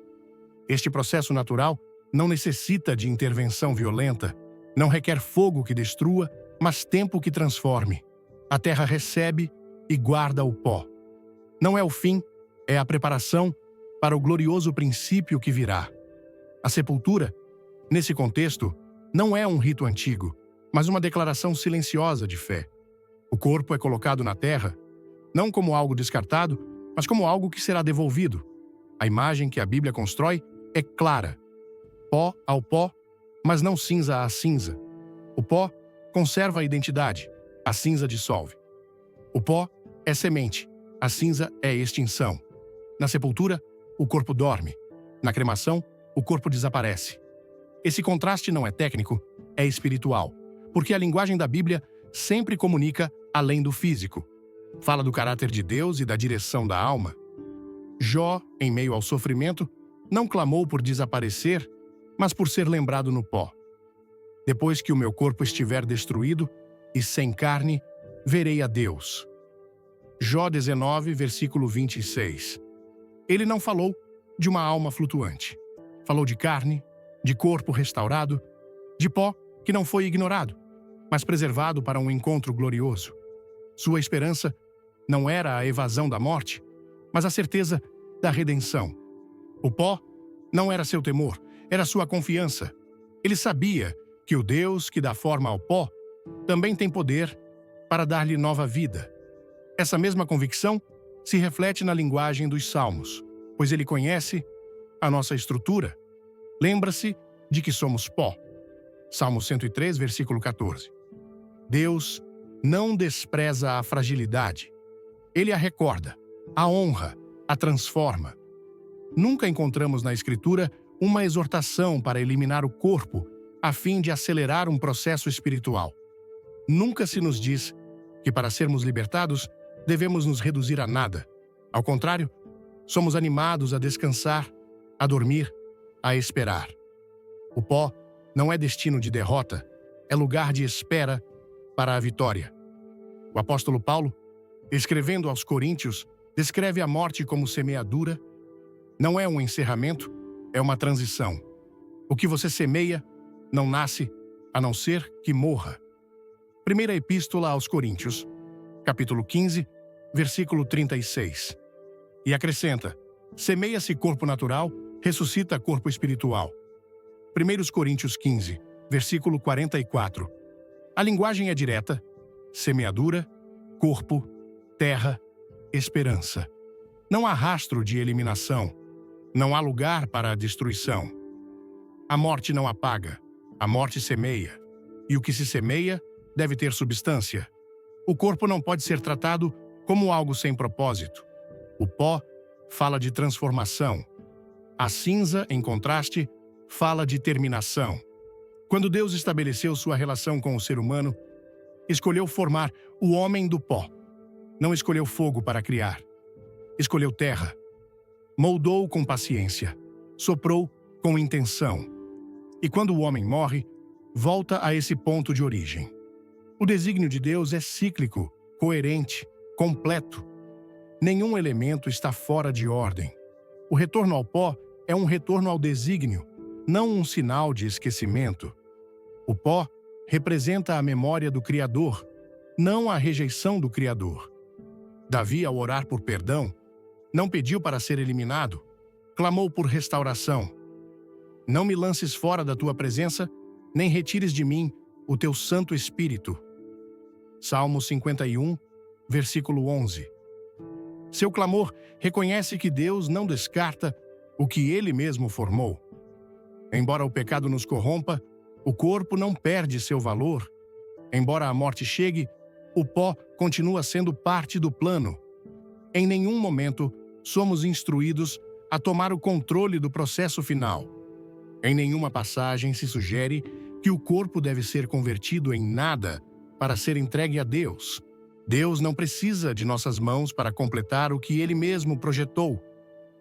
Este processo natural não necessita de intervenção violenta, não requer fogo que destrua, mas tempo que transforme. A terra recebe e guarda o pó. Não é o fim, é a preparação para o glorioso princípio que virá. A sepultura, nesse contexto, não é um rito antigo, mas uma declaração silenciosa de fé. O corpo é colocado na terra, não como algo descartado, mas como algo que será devolvido. A imagem que a Bíblia constrói é clara. Pó ao pó, mas não cinza a cinza. O pó conserva a identidade, a cinza dissolve. O pó é semente, a cinza é extinção. Na sepultura, o corpo dorme. Na cremação, o corpo desaparece. Esse contraste não é técnico, é espiritual, porque a linguagem da Bíblia sempre comunica além do físico. Fala do caráter de Deus e da direção da alma. Jó, em meio ao sofrimento, não clamou por desaparecer, mas por ser lembrado no pó. "Depois que o meu corpo estiver destruído e sem carne, verei a Deus." Jó 19, versículo 26. Ele não falou de uma alma flutuante. Falou de carne, de corpo restaurado, de pó que não foi ignorado, mas preservado para um encontro glorioso. Sua esperança não era a evasão da morte, mas a certeza da redenção. O pó não era seu temor, era sua confiança. Ele sabia que o Deus que dá forma ao pó também tem poder para dar-lhe nova vida. Essa mesma convicção se reflete na linguagem dos Salmos, pois ele conhece a nossa estrutura. Lembra-se de que somos pó. Salmo 103, versículo 14. Deus não despreza a fragilidade. Ele a recorda, a honra, a transforma. Nunca encontramos na Escritura uma exortação para eliminar o corpo a fim de acelerar um processo espiritual. Nunca se nos diz que para sermos libertados devemos nos reduzir a nada. Ao contrário, somos animados a descansar, a dormir, a esperar. O pó não é destino de derrota, é lugar de espera para a vitória. O apóstolo Paulo, escrevendo aos Coríntios, descreve a morte como semeadura. Não é um encerramento, é uma transição. O que você semeia não nasce, a não ser que morra. Primeira Epístola aos Coríntios, capítulo 15, versículo 36. E acrescenta: semeia-se corpo natural, ressuscita corpo espiritual. 1 Coríntios 15, versículo 44. A linguagem é direta: semeadura, corpo, terra, esperança. Não há rastro de eliminação. Não há lugar para a destruição. A morte não apaga. A morte semeia. E o que se semeia deve ter substância. O corpo não pode ser tratado como algo sem propósito. O pó fala de transformação. A cinza, em contraste, fala de terminação. Quando Deus estabeleceu sua relação com o ser humano, escolheu formar o homem do pó. Não escolheu fogo para criar. Escolheu terra. Moldou com paciência. Soprou com intenção. E quando o homem morre, volta a esse ponto de origem. O desígnio de Deus é cíclico, coerente, completo. Nenhum elemento está fora de ordem. O retorno ao pó é um retorno ao desígnio, não um sinal de esquecimento. O pó representa a memória do Criador, não a rejeição do Criador. Davi, ao orar por perdão, não pediu para ser eliminado, clamou por restauração. Não me lances fora da tua presença, nem retires de mim o teu Santo Espírito. Salmo 51, versículo 11. Seu clamor reconhece que Deus não descarta o que Ele mesmo formou. Embora o pecado nos corrompa, o corpo não perde seu valor. Embora a morte chegue, o pó continua sendo parte do plano. Em nenhum momento somos instruídos a tomar o controle do processo final. Em nenhuma passagem se sugere que o corpo deve ser convertido em nada para ser entregue a Deus. Deus não precisa de nossas mãos para completar o que Ele mesmo projetou.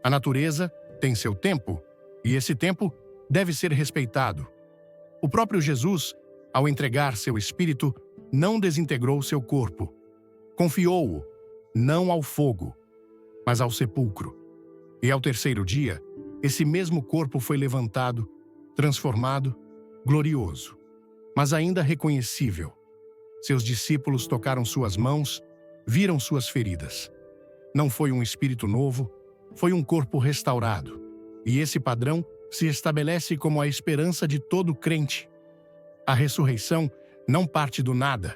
A natureza tem seu tempo, e esse tempo deve ser respeitado. O próprio Jesus, ao entregar seu espírito, não desintegrou seu corpo. Confiou-o, não ao fogo, mas ao sepulcro. E ao terceiro dia, esse mesmo corpo foi levantado, transformado, glorioso, mas ainda reconhecível. Seus discípulos tocaram suas mãos, viram suas feridas. Não foi um espírito novo, foi um corpo restaurado. E esse padrão se estabelece como a esperança de todo crente. A ressurreição não parte do nada,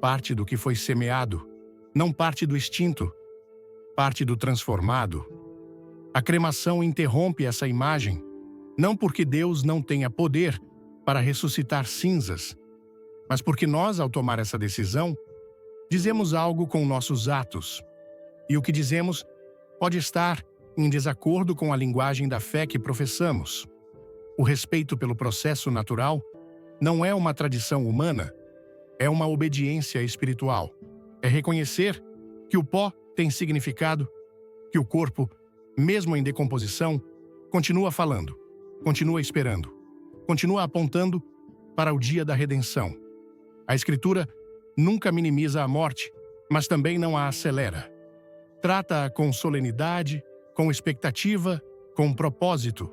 parte do que foi semeado, não parte do extinto, parte do transformado. A cremação interrompe essa imagem, não porque Deus não tenha poder para ressuscitar cinzas, mas porque nós, ao tomar essa decisão, dizemos algo com nossos atos. E o que dizemos pode estar em desacordo com a linguagem da fé que professamos. O respeito pelo processo natural não é uma tradição humana, é uma obediência espiritual. É reconhecer que o pó tem significado, que o corpo, mesmo em decomposição, continua falando, continua esperando, continua apontando para o dia da redenção. A Escritura nunca minimiza a morte, mas também não a acelera. Trata-a com solenidade, com expectativa, com propósito.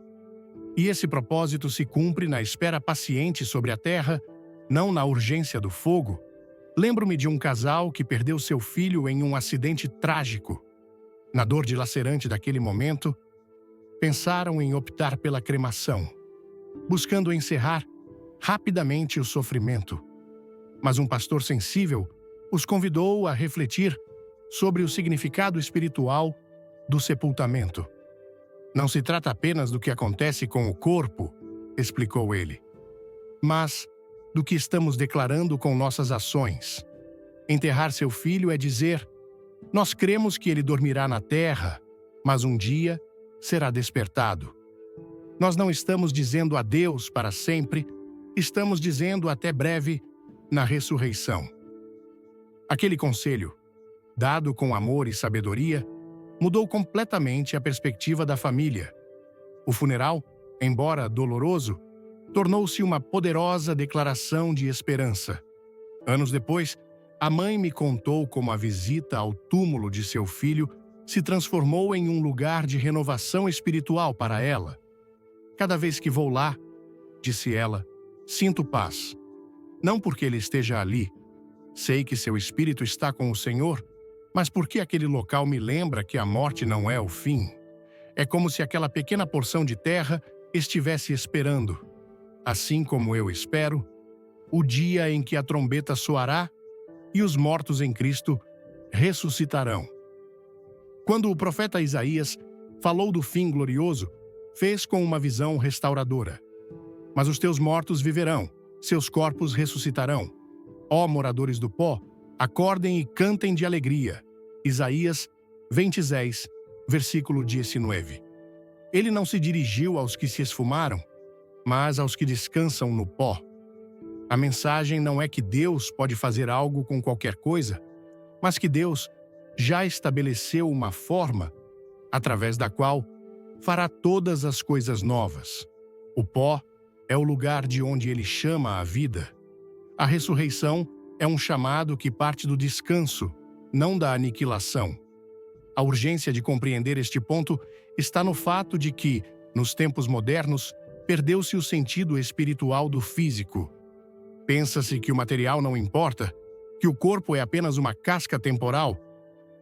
E esse propósito se cumpre na espera paciente sobre a terra, não na urgência do fogo. Lembro-me de um casal que perdeu seu filho em um acidente trágico. Na dor dilacerante daquele momento, pensaram em optar pela cremação. buscando encerrar rapidamente o sofrimento. Mas um pastor sensível os convidou a refletir sobre o significado espiritual do sepultamento. Não se trata apenas do que acontece com o corpo, explicou ele, mas do que estamos declarando com nossas ações. Enterrar seu filho é dizer: nós cremos que ele dormirá na terra, mas um dia será despertado. Nós não estamos dizendo adeus para sempre, estamos dizendo até breve na ressurreição. Aquele conselho, dado com amor e sabedoria, mudou completamente a perspectiva da família. O funeral, embora doloroso, tornou-se uma poderosa declaração de esperança. Anos depois, a mãe me contou como a visita ao túmulo de seu filho se transformou em um lugar de renovação espiritual para ela. Cada vez que vou lá, disse ela, sinto paz. Não porque ele esteja ali. Sei que seu espírito está com o Senhor, mas porque aquele local me lembra que a morte não é o fim. É como se aquela pequena porção de terra estivesse esperando, assim como eu espero, o dia em que a trombeta soará e os mortos em Cristo ressuscitarão. Quando o profeta Isaías falou do fim glorioso, fez com uma visão restauradora. Mas os teus mortos viverão, seus corpos ressuscitarão. Ó moradores do pó, acordem e cantem de alegria. Isaías 26, versículo 19. Ele não se dirigiu aos que se esfumaram, mas aos que descansam no pó. A mensagem não é que Deus pode fazer algo com qualquer coisa, mas que Deus já estabeleceu uma forma através da qual fará todas as coisas novas. O pó é o lugar de onde ele chama a vida. A ressurreição é um chamado que parte do descanso, não da aniquilação. A urgência de compreender este ponto está no fato de que, nos tempos modernos, perdeu-se o sentido espiritual do físico. Pensa-se que o material não importa, que o corpo é apenas uma casca temporal,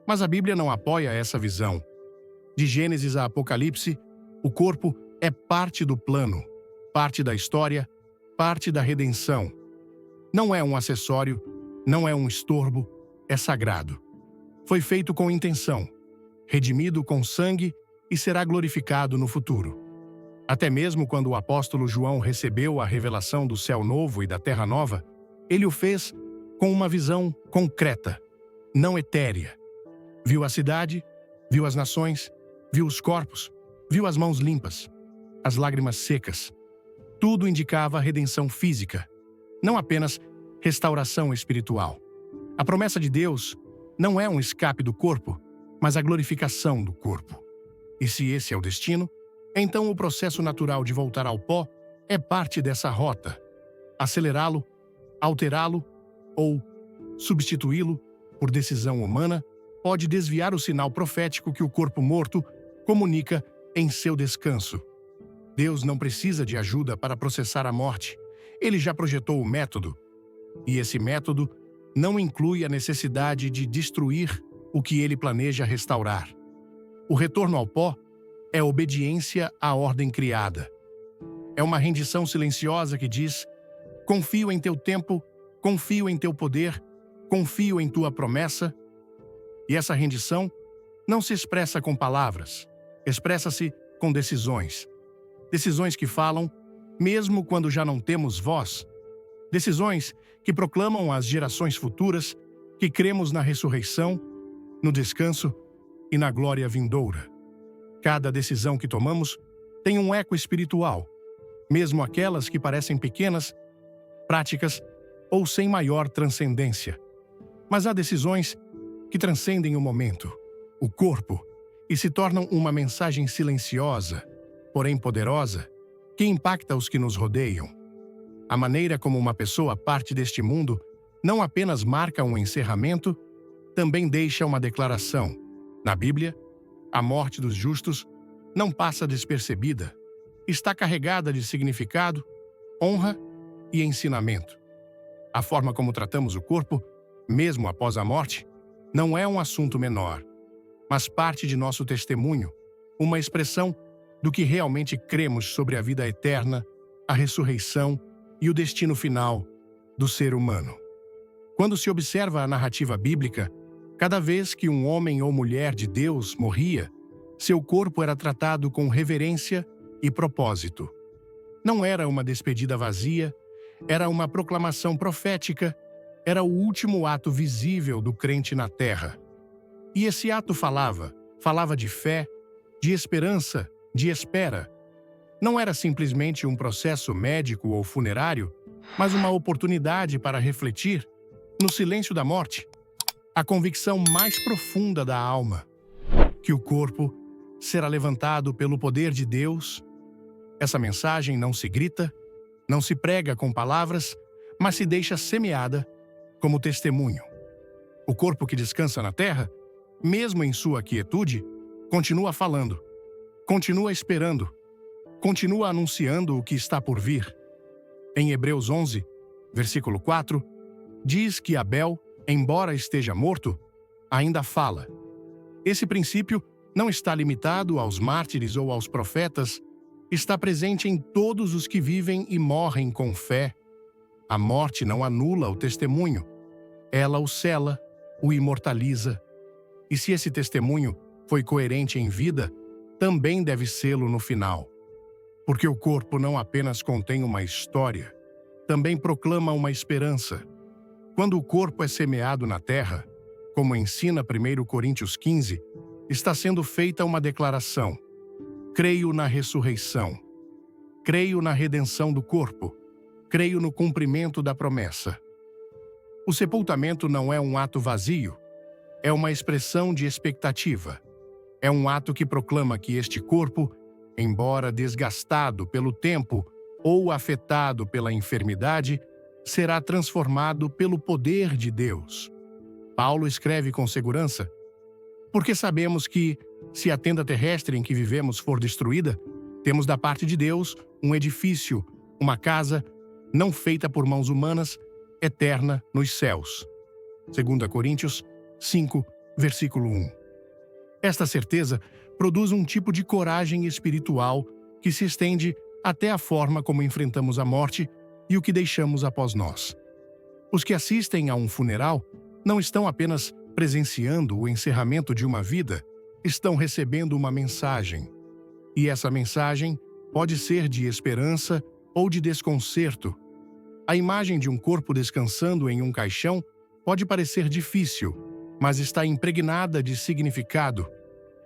mas a Bíblia não apoia essa visão. De Gênesis a Apocalipse, o corpo é parte do plano, parte da história, parte da redenção. Não é um acessório, não é um estorbo, é sagrado. Foi feito com intenção, redimido com sangue e será glorificado no futuro. Até mesmo quando o apóstolo João recebeu a revelação do céu novo e da terra nova, ele o fez com uma visão concreta, não etérea. Viu a cidade, viu as nações, viu os corpos, viu as mãos limpas, as lágrimas secas. Tudo indicava a redenção física, não apenas restauração espiritual. A promessa de Deus não é um escape do corpo, mas a glorificação do corpo. E se esse é o destino, então o processo natural de voltar ao pó é parte dessa rota. Acelerá-lo, alterá-lo ou substituí-lo por decisão humana pode desviar o sinal profético que o corpo morto comunica em seu descanso. Deus não precisa de ajuda para processar a morte. Ele já projetou o método. E esse método não inclui a necessidade de destruir o que ele planeja restaurar. O retorno ao pó é obediência à ordem criada. É uma rendição silenciosa que diz: confio em teu tempo, confio em teu poder, confio em tua promessa. E essa rendição não se expressa com palavras, expressa-se com decisões. Decisões que falam, mesmo quando já não temos voz. Decisões que proclamam às gerações futuras que cremos na ressurreição, no descanso e na glória vindoura. Cada decisão que tomamos tem um eco espiritual, mesmo aquelas que parecem pequenas, práticas ou sem maior transcendência. Mas há decisões que transcendem o momento, o corpo, e se tornam uma mensagem silenciosa, porém poderosa, que impacta os que nos rodeiam. A maneira como uma pessoa parte deste mundo não apenas marca um encerramento, também deixa uma declaração. Na Bíblia, a morte dos justos não passa despercebida. Está carregada de significado, honra e ensinamento. A forma como tratamos o corpo, mesmo após a morte, não é um assunto menor, mas parte de nosso testemunho, uma expressão do que realmente cremos sobre a vida eterna, a ressurreição e o destino final do ser humano. Quando se observa a narrativa bíblica, cada vez que um homem ou mulher de Deus morria, seu corpo era tratado com reverência e propósito. Não era uma despedida vazia, era uma proclamação profética, era o último ato visível do crente na terra. E esse ato falava de fé, de esperança, de espera. Não era simplesmente um processo médico ou funerário, mas uma oportunidade para refletir, no silêncio da morte, a convicção mais profunda da alma, que o corpo será levantado pelo poder de Deus. Essa mensagem não se grita, não se prega com palavras, mas se deixa semeada como testemunho. O corpo que descansa na terra, mesmo em sua quietude, continua falando, continua esperando, continua anunciando o que está por vir. Em Hebreus 11, versículo 4, diz que Abel, embora esteja morto, ainda fala. Esse princípio não está limitado aos mártires ou aos profetas, está presente em todos os que vivem e morrem com fé. A morte não anula o testemunho, ela o sela, o imortaliza. E se esse testemunho foi coerente em vida, também deve sê-lo no final. Porque o corpo não apenas contém uma história, também proclama uma esperança. Quando o corpo é semeado na terra, como ensina 1 Coríntios 15, está sendo feita uma declaração. Creio na ressurreição. Creio na redenção do corpo. Creio no cumprimento da promessa. O sepultamento não é um ato vazio, é uma expressão de expectativa. É um ato que proclama que este corpo, embora desgastado pelo tempo ou afetado pela enfermidade, será transformado pelo poder de Deus. Paulo escreve com segurança, porque sabemos que, se a tenda terrestre em que vivemos for destruída, temos da parte de Deus um edifício, uma casa, não feita por mãos humanas, eterna nos céus. 2 Coríntios 5, versículo 1. Esta certeza produz um tipo de coragem espiritual que se estende até a forma como enfrentamos a morte e o que deixamos após nós. Os que assistem a um funeral não estão apenas presenciando o encerramento de uma vida, estão recebendo uma mensagem. E essa mensagem pode ser de esperança ou de desconcerto. A imagem de um corpo descansando em um caixão pode parecer difícil, mas está impregnada de significado.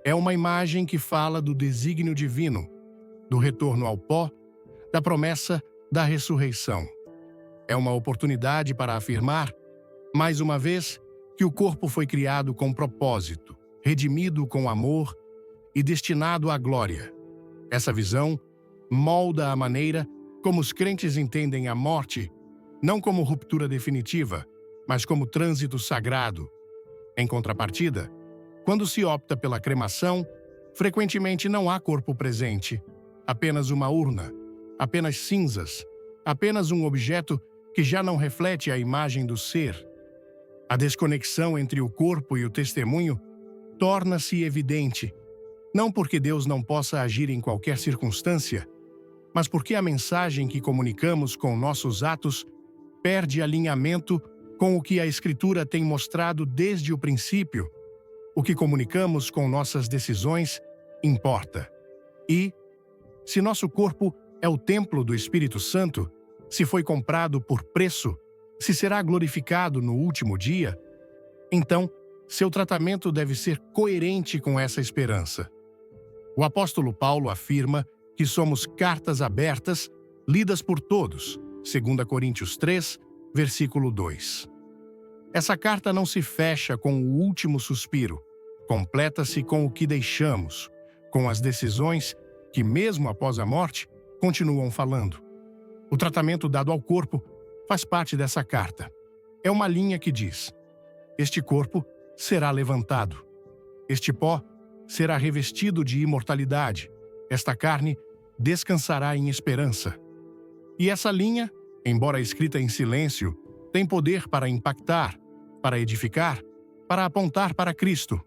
É uma imagem que fala do desígnio divino, do retorno ao pó, da promessa da ressurreição. É uma oportunidade para afirmar, mais uma vez, que o corpo foi criado com propósito, redimido com amor e destinado à glória. Essa visão molda a maneira como os crentes entendem a morte, não como ruptura definitiva, mas como trânsito sagrado. Em contrapartida, quando se opta pela cremação, frequentemente não há corpo presente, apenas uma urna, apenas cinzas, apenas um objeto que já não reflete a imagem do ser. A desconexão entre o corpo e o testemunho torna-se evidente, não porque Deus não possa agir em qualquer circunstância, mas porque a mensagem que comunicamos com nossos atos perde alinhamento com o que a Escritura tem mostrado desde o princípio. O que comunicamos com nossas decisões importa. E, se nosso corpo é o templo do Espírito Santo, se foi comprado por preço, se será glorificado no último dia, então seu tratamento deve ser coerente com essa esperança. O apóstolo Paulo afirma que somos cartas abertas, lidas por todos, 2 Coríntios 3, versículo 2. Essa carta não se fecha com o último suspiro, completa-se com o que deixamos, com as decisões que, mesmo após a morte, continuam falando. O tratamento dado ao corpo faz parte dessa carta. É uma linha que diz: este corpo será levantado. Este pó será revestido de imortalidade. Esta carne descansará em esperança. E essa linha, embora escrita em silêncio, tem poder para impactar, para edificar, para apontar para Cristo.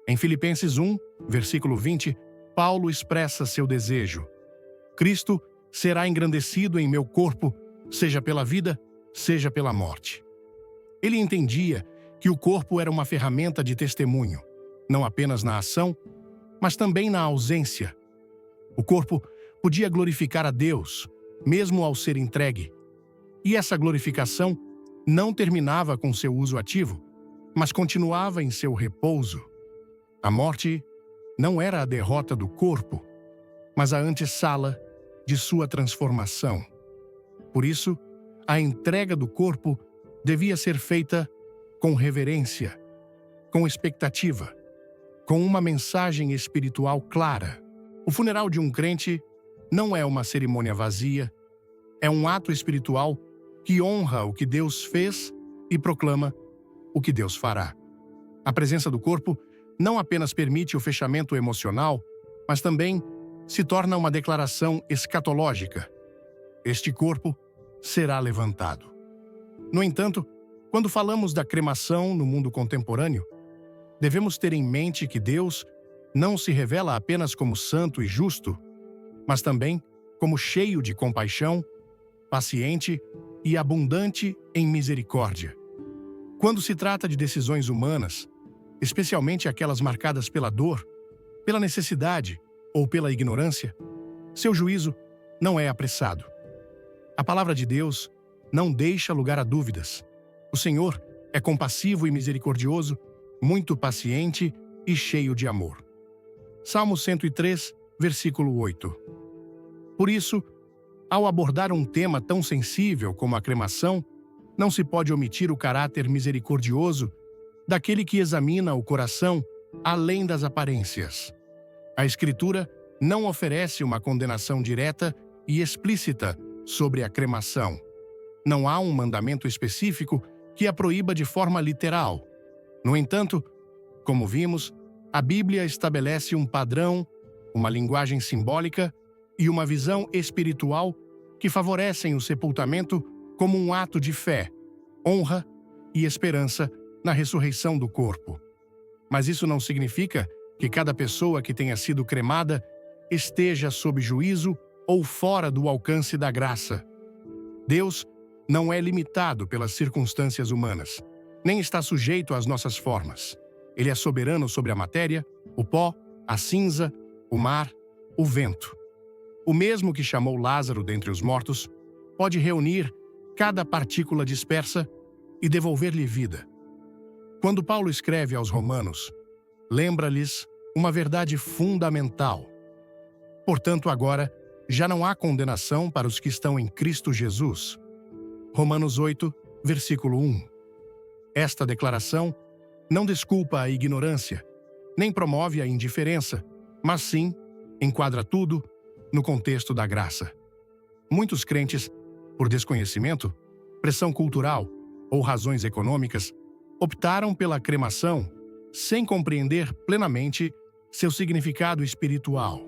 Em Filipenses 1, versículo 20, Paulo expressa seu desejo. Cristo será engrandecido em meu corpo, seja pela vida, seja pela morte. Ele entendia que o corpo era uma ferramenta de testemunho, não apenas na ação, mas também na ausência. O corpo podia glorificar a Deus, mesmo ao ser entregue. E essa glorificação não terminava com seu uso ativo, mas continuava em seu repouso. A morte não era a derrota do corpo, mas a antessala de sua transformação. Por isso, a entrega do corpo devia ser feita com reverência, com expectativa, com uma mensagem espiritual clara. O funeral de um crente não é uma cerimônia vazia, é um ato espiritual que honra o que Deus fez e proclama o que Deus fará. A presença do corpo não apenas permite o fechamento emocional, mas também se torna uma declaração escatológica. Este corpo será levantado. No entanto, quando falamos da cremação no mundo contemporâneo, devemos ter em mente que Deus não se revela apenas como santo e justo, mas também como cheio de compaixão, paciente e abundante em misericórdia. Quando se trata de decisões humanas, especialmente aquelas marcadas pela dor, pela necessidade ou pela ignorância, seu juízo não é apressado. A palavra de Deus não deixa lugar a dúvidas. O Senhor é compassivo e misericordioso, muito paciente e cheio de amor. Salmo 103, versículo 8. Por isso, ao abordar um tema tão sensível como a cremação, não se pode omitir o caráter misericordioso daquele que examina o coração além das aparências. A Escritura não oferece uma condenação direta e explícita sobre a cremação. Não há um mandamento específico que a proíba de forma literal. No entanto, como vimos, a Bíblia estabelece um padrão, uma linguagem simbólica e uma visão espiritual que favorecem o sepultamento como um ato de fé, honra e esperança na ressurreição do corpo. Mas isso não significa que cada pessoa que tenha sido cremada esteja sob juízo ou fora do alcance da graça. Deus não é limitado pelas circunstâncias humanas, nem está sujeito às nossas formas. Ele é soberano sobre a matéria, o pó, a cinza, o mar, o vento. O mesmo que chamou Lázaro dentre os mortos pode reunir cada partícula dispersa e devolver-lhe vida. Quando Paulo escreve aos Romanos, lembra-lhes uma verdade fundamental. Portanto, agora, já não há condenação para os que estão em Cristo Jesus. Romanos 8, versículo 1. Esta declaração não desculpa a ignorância, nem promove a indiferença, mas sim enquadra tudo no contexto da graça. Muitos crentes, por desconhecimento, pressão cultural ou razões econômicas, optaram pela cremação sem compreender plenamente seu significado espiritual.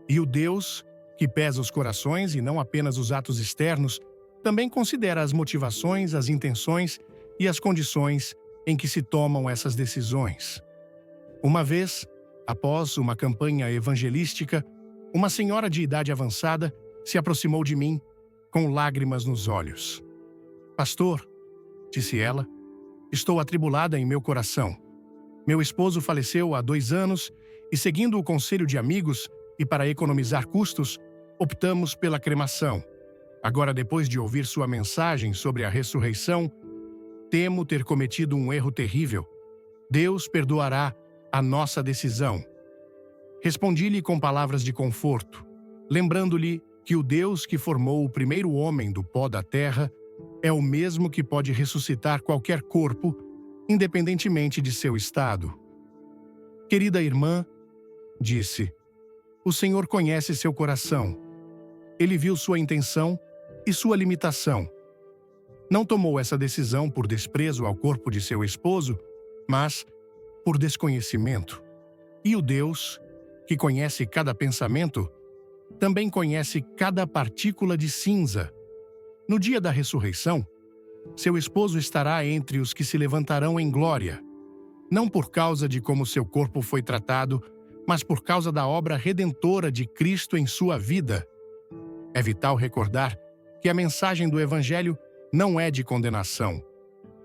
E o Deus, que pesa os corações e não apenas os atos externos, também considera as motivações, as intenções e as condições em que se tomam essas decisões. Uma vez, após uma campanha evangelística, uma senhora de idade avançada se aproximou de mim com lágrimas nos olhos. "Pastor", disse ela, "estou atribulada em meu coração. Meu esposo faleceu há 2 anos e, seguindo o conselho de amigos e para economizar custos, optamos pela cremação. Agora, depois de ouvir sua mensagem sobre a ressurreição, temo ter cometido um erro terrível. Deus perdoará a nossa decisão." Respondi-lhe com palavras de conforto, lembrando-lhe que o Deus que formou o primeiro homem do pó da terra é o mesmo que pode ressuscitar qualquer corpo, independentemente de seu estado. "Querida irmã", disse, "o Senhor conhece seu coração. Ele viu sua intenção e sua limitação. Não tomou essa decisão por desprezo ao corpo de seu esposo, mas por desconhecimento. E o Deus, que conhece cada pensamento, também conhece cada partícula de cinza. No dia da ressurreição, seu esposo estará entre os que se levantarão em glória, não por causa de como seu corpo foi tratado, mas por causa da obra redentora de Cristo em sua vida. É vital recordar que a mensagem do Evangelho não é de condenação,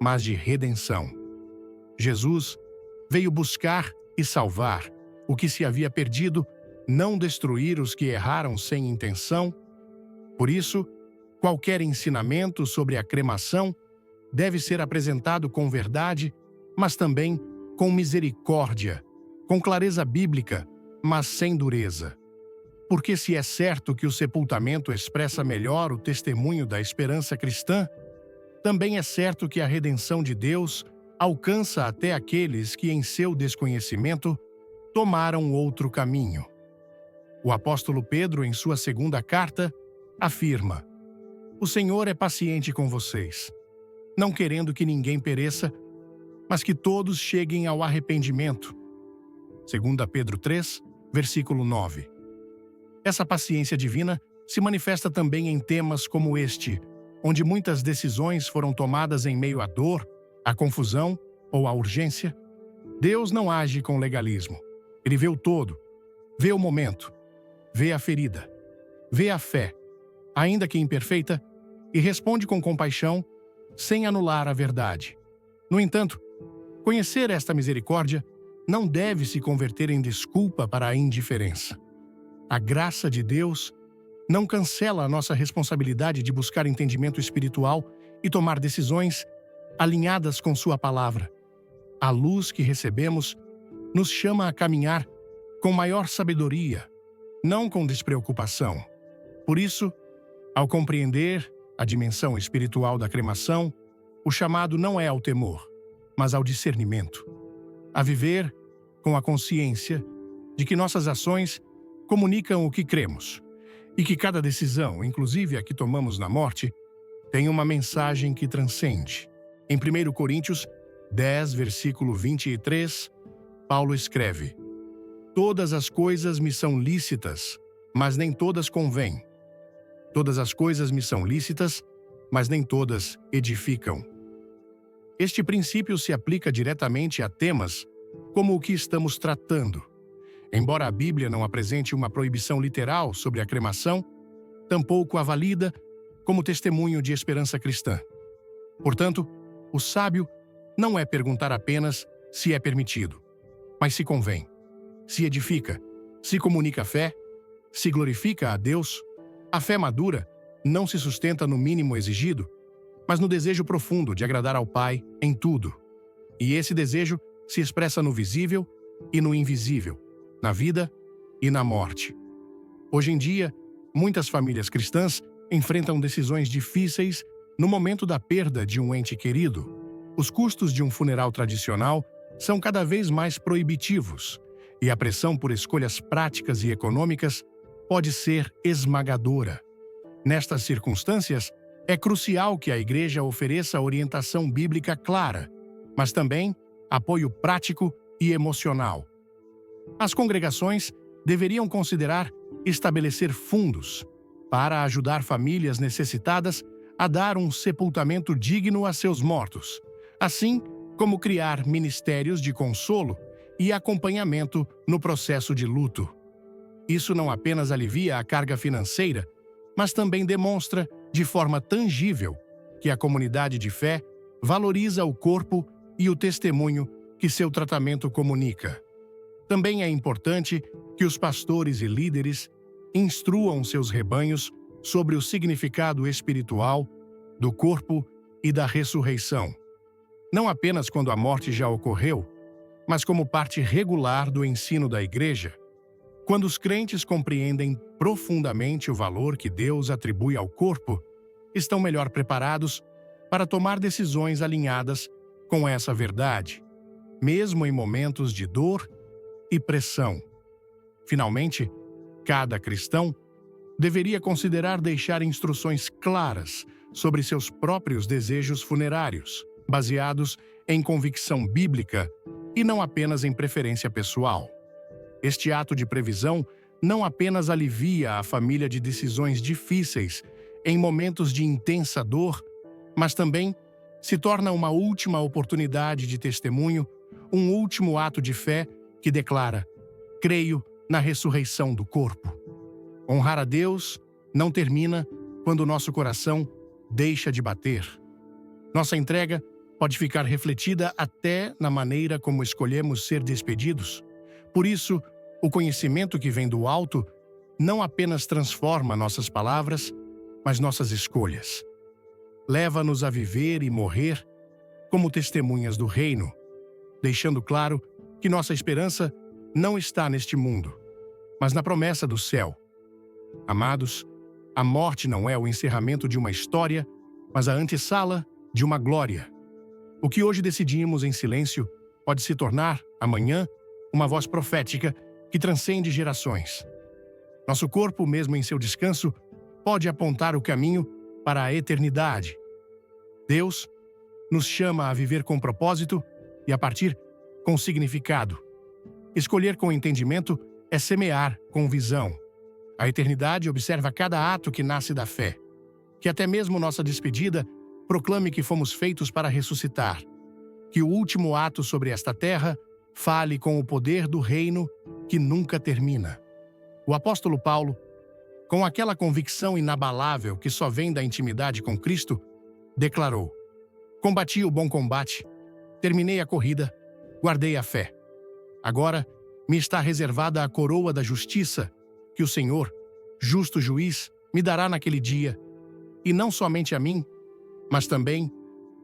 mas de redenção. Jesus veio buscar e salvar o que se havia perdido, não destruir os que erraram sem intenção. Por isso, qualquer ensinamento sobre a cremação deve ser apresentado com verdade, mas também com misericórdia, com clareza bíblica, mas sem dureza. Porque se é certo que o sepultamento expressa melhor o testemunho da esperança cristã, também é certo que a redenção de Deus alcança até aqueles que, em seu desconhecimento, tomaram outro caminho. O apóstolo Pedro, em sua segunda carta, afirma: "O Senhor é paciente com vocês, não querendo que ninguém pereça, mas que todos cheguem ao arrependimento." 2 Pedro 3, versículo 9. Essa paciência divina se manifesta também em temas como este, onde muitas decisões foram tomadas em meio à dor, à confusão ou à urgência. Deus não age com legalismo. Ele vê o todo, vê o momento, vê a ferida, vê a fé, ainda que imperfeita, e responde com compaixão, sem anular a verdade. No entanto, conhecer esta misericórdia não deve se converter em desculpa para a indiferença. A graça de Deus não cancela a nossa responsabilidade de buscar entendimento espiritual e tomar decisões alinhadas com Sua palavra. A luz que recebemos nos chama a caminhar com maior sabedoria, não com despreocupação. Por isso, ao compreender a dimensão espiritual da cremação, o chamado não é ao temor, mas ao discernimento. A viver com a consciência de que nossas ações comunicam o que cremos e que cada decisão, inclusive a que tomamos na morte, tem uma mensagem que transcende. Em 1 Coríntios 10, versículo 23, Paulo escreve: "Todas as coisas me são lícitas, mas nem todas convêm. Todas as coisas me são lícitas, mas nem todas edificam." Este princípio se aplica diretamente a temas como o que estamos tratando. Embora a Bíblia não apresente uma proibição literal sobre a cremação, tampouco a valida como testemunho de esperança cristã. Portanto, o sábio não é perguntar apenas se é permitido, mas se convém, se edifica, se comunica a fé, se glorifica a Deus. A fé madura não se sustenta no mínimo exigido, mas no desejo profundo de agradar ao Pai em tudo. E esse desejo se expressa no visível e no invisível, na vida e na morte. Hoje em dia, muitas famílias cristãs enfrentam decisões difíceis no momento da perda de um ente querido. Os custos de um funeral tradicional são cada vez mais proibitivos, e a pressão por escolhas práticas e econômicas pode ser esmagadora. Nestas circunstâncias, é crucial que a Igreja ofereça orientação bíblica clara, mas também apoio prático e emocional. As congregações deveriam considerar estabelecer fundos para ajudar famílias necessitadas a dar um sepultamento digno a seus mortos, assim como criar ministérios de consolo e acompanhamento no processo de luto. Isso não apenas alivia a carga financeira, mas também demonstra, de forma tangível, que a comunidade de fé valoriza o corpo e o testemunho que seu tratamento comunica. Também é importante que os pastores e líderes instruam seus rebanhos sobre o significado espiritual do corpo e da ressurreição, não apenas quando a morte já ocorreu, mas como parte regular do ensino da Igreja. Quando os crentes compreendem profundamente o valor que Deus atribui ao corpo, estão melhor preparados para tomar decisões alinhadas com essa verdade, mesmo em momentos de dor e pressão. Finalmente, cada cristão deveria considerar deixar instruções claras sobre seus próprios desejos funerários, baseados em convicção bíblica e não apenas em preferência pessoal. Este ato de previsão não apenas alivia a família de decisões difíceis em momentos de intensa dor, mas também se torna uma última oportunidade de testemunho, um último ato de fé que declara: creio na ressurreição do corpo. Honrar a Deus não termina quando o nosso coração deixa de bater. Nossa entrega pode ficar refletida até na maneira como escolhemos ser despedidos. Por isso, o conhecimento que vem do alto não apenas transforma nossas palavras, mas nossas escolhas. Leva-nos a viver e morrer como testemunhas do reino, deixando claro que nossa esperança não está neste mundo, mas na promessa do céu. Amados, a morte não é o encerramento de uma história, mas a antessala de uma glória. O que hoje decidimos em silêncio pode se tornar, amanhã, uma voz profética que transcende gerações. Nosso corpo, mesmo em seu descanso, pode apontar o caminho para a eternidade. Deus nos chama a viver com propósito e a partir com significado. Escolher com entendimento é semear com visão. A eternidade observa cada ato que nasce da fé. Que até mesmo nossa despedida proclame que fomos feitos para ressuscitar. Que o último ato sobre esta terra fale com o poder do reino que nunca termina. O apóstolo Paulo, com aquela convicção inabalável que só vem da intimidade com Cristo, declarou: "Combati o bom combate, terminei a corrida, guardei a fé. Agora me está reservada a coroa da justiça, que o Senhor, justo juiz, me dará naquele dia, e não somente a mim, mas também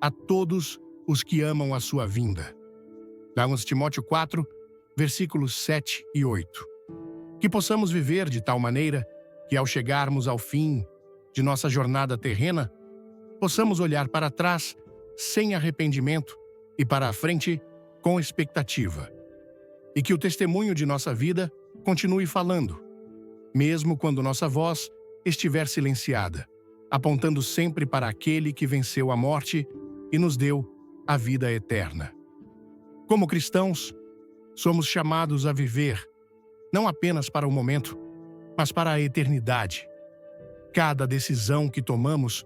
a todos os que amam a sua vinda." 2 Timóteo 4, versículos 7 e 8. Que possamos viver de tal maneira que, ao chegarmos ao fim de nossa jornada terrena, possamos olhar para trás sem arrependimento e para a frente com expectativa. E que o testemunho de nossa vida continue falando, mesmo quando nossa voz estiver silenciada, apontando sempre para aquele que venceu a morte e nos deu a vida eterna. Como cristãos, somos chamados a viver, não apenas para o momento, mas para a eternidade. Cada decisão que tomamos,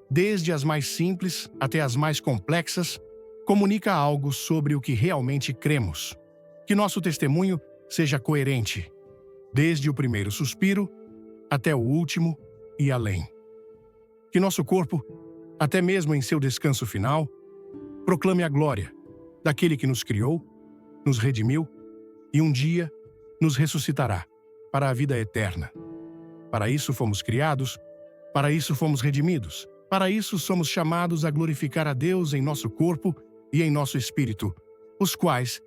desde as mais simples até as mais complexas, comunica algo sobre o que realmente cremos. Que nosso testemunho seja coerente, desde o primeiro suspiro até o último e além. Que nosso corpo, até mesmo em seu descanso final, proclame a glória daquele que nos criou, nos redimiu e um dia nos ressuscitará para a vida eterna. Para isso fomos criados, para isso fomos redimidos, para isso somos chamados a glorificar a Deus em nosso corpo e em nosso espírito, os quais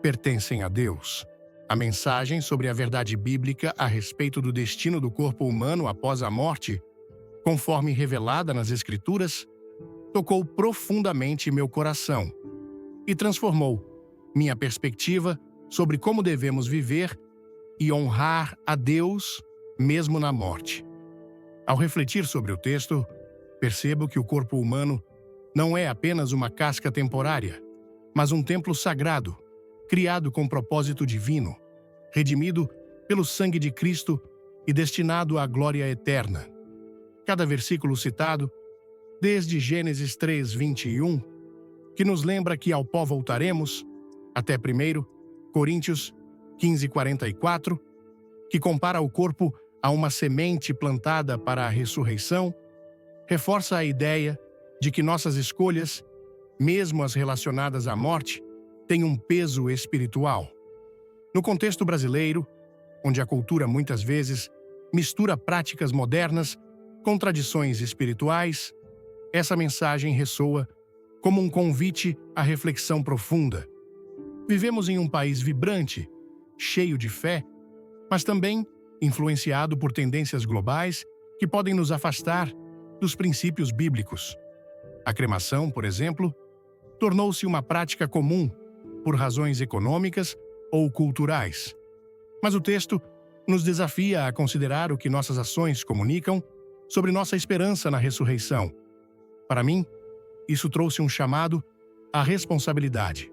pertencem a Deus. A mensagem sobre a verdade bíblica a respeito do destino do corpo humano após a morte, conforme revelada nas Escrituras, tocou profundamente meu coração e transformou minha perspectiva sobre como devemos viver e honrar a Deus mesmo na morte. Ao refletir sobre o texto, percebo que o corpo humano não é apenas uma casca temporária, mas um templo sagrado, criado com propósito divino, redimido pelo sangue de Cristo e destinado à glória eterna. Cada versículo citado, desde Gênesis 3, 21, que nos lembra que ao pó voltaremos, até 1 Coríntios 15, 44, que compara o corpo a uma semente plantada para a ressurreição, reforça a ideia de que nossas escolhas, mesmo as relacionadas à morte, têm um peso espiritual. No contexto brasileiro, onde a cultura muitas vezes mistura práticas modernas com tradições espirituais, essa mensagem ressoa como um convite à reflexão profunda. Vivemos em um país vibrante, cheio de fé, mas também influenciado por tendências globais que podem nos afastar dos princípios bíblicos. A cremação, por exemplo, tornou-se uma prática comum por razões econômicas ou culturais. Mas o texto nos desafia a considerar o que nossas ações comunicam sobre nossa esperança na ressurreição. Para mim, isso trouxe um chamado à responsabilidade.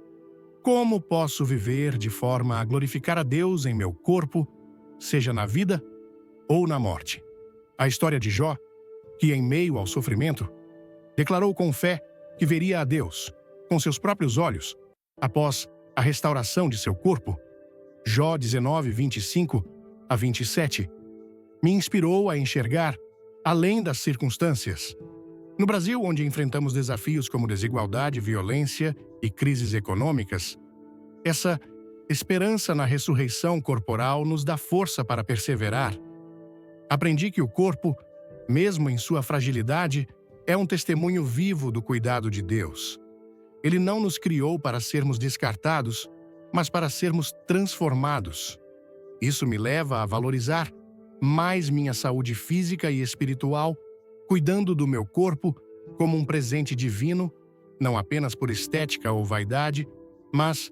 Como posso viver de forma a glorificar a Deus em meu corpo, seja na vida ou na morte? A história de Jó, que em meio ao sofrimento, declarou com fé que veria a Deus, com seus próprios olhos, após a restauração de seu corpo, Jó 19, 25 a 27, me inspirou a enxergar além das circunstâncias. No Brasil, onde enfrentamos desafios como desigualdade, violência e crises econômicas, essa esperança na ressurreição corporal nos dá força para perseverar. Aprendi que o corpo, mesmo em sua fragilidade, é um testemunho vivo do cuidado de Deus. Ele não nos criou para sermos descartados, mas para sermos transformados. Isso me leva a valorizar mais minha saúde física e espiritual, cuidando do meu corpo como um presente divino, não apenas por estética ou vaidade, mas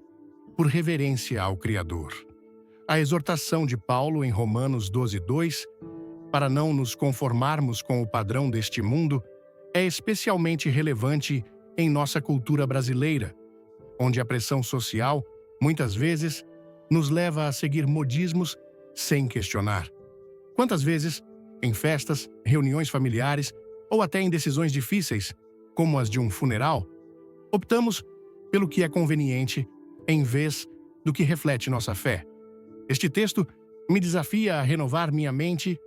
por reverência ao Criador. A exortação de Paulo em Romanos 12:2, para não nos conformarmos com o padrão deste mundo, é especialmente relevante em nossa cultura brasileira, onde a pressão social, muitas vezes, nos leva a seguir modismos sem questionar. Quantas vezes, em festas, reuniões familiares ou até em decisões difíceis, como as de um funeral, optamos pelo que é conveniente em vez do que reflete nossa fé? Este texto me desafia a renovar minha mente,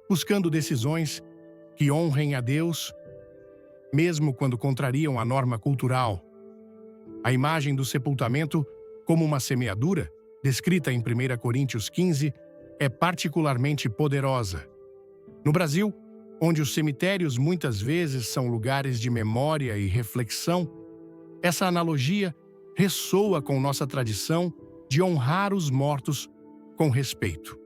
buscando decisões que honrem a Deus, mesmo quando contrariam a norma cultural. A imagem do sepultamento como uma semeadura, descrita em 1 Coríntios 15, é particularmente poderosa. No Brasil, onde os cemitérios muitas vezes são lugares de memória e reflexão, essa analogia ressoa com nossa tradição de honrar os mortos com respeito.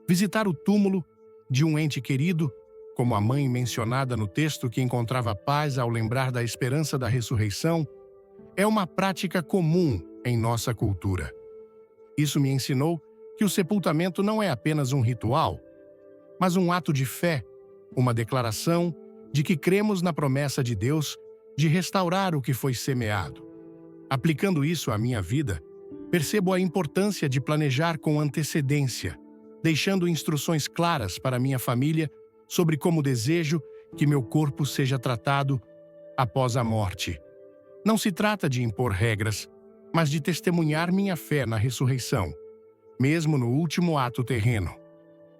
Visitar o túmulo de um ente querido, como a mãe mencionada no texto que encontrava paz ao lembrar da esperança da ressurreição, é uma prática comum em nossa cultura. Isso me ensinou que o sepultamento não é apenas um ritual, mas um ato de fé, uma declaração de que cremos na promessa de Deus de restaurar o que foi semeado. Aplicando isso à minha vida, percebo a importância de planejar com antecedência, deixando instruções claras para minha família sobre como desejo que meu corpo seja tratado após a morte. Não se trata de impor regras, mas de testemunhar minha fé na ressurreição, mesmo no último ato terreno.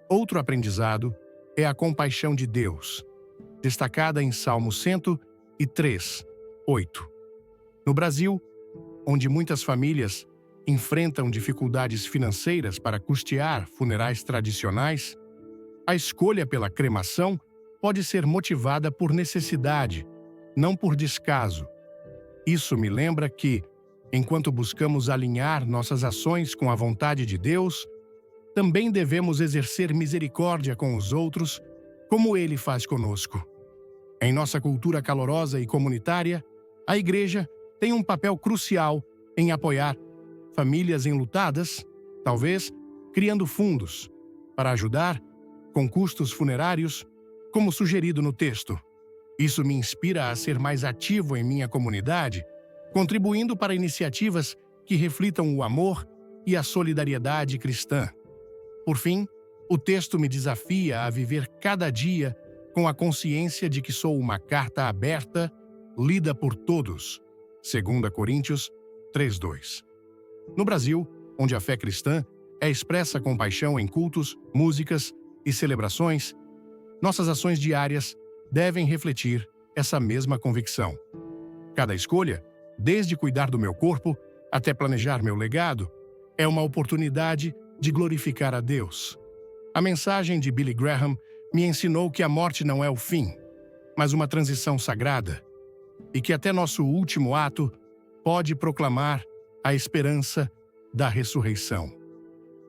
Outro aprendizado é a compaixão de Deus, destacada em Salmo 103, 8. No Brasil, onde muitas famílias enfrentam dificuldades financeiras para custear funerais tradicionais, a escolha pela cremação pode ser motivada por necessidade, não por descaso. Isso me lembra que, enquanto buscamos alinhar nossas ações com a vontade de Deus, também devemos exercer misericórdia com os outros, como Ele faz conosco. Em nossa cultura calorosa e comunitária, a Igreja tem um papel crucial em apoiar famílias enlutadas, talvez criando fundos para ajudar com custos funerários, como sugerido no texto. Isso me inspira a ser mais ativo em minha comunidade, contribuindo para iniciativas que reflitam o amor e a solidariedade cristã. Por fim, o texto me desafia a viver cada dia com a consciência de que sou uma carta aberta, lida por todos. 2 Coríntios 3:2. No Brasil, onde a fé cristã é expressa com paixão em cultos, músicas e celebrações, nossas ações diárias devem refletir essa mesma convicção. Cada escolha, desde cuidar do meu corpo até planejar meu legado, é uma oportunidade de glorificar a Deus. A mensagem de Billy Graham me ensinou que a morte não é o fim, mas uma transição sagrada, e que até nosso último ato pode proclamar a esperança da ressurreição.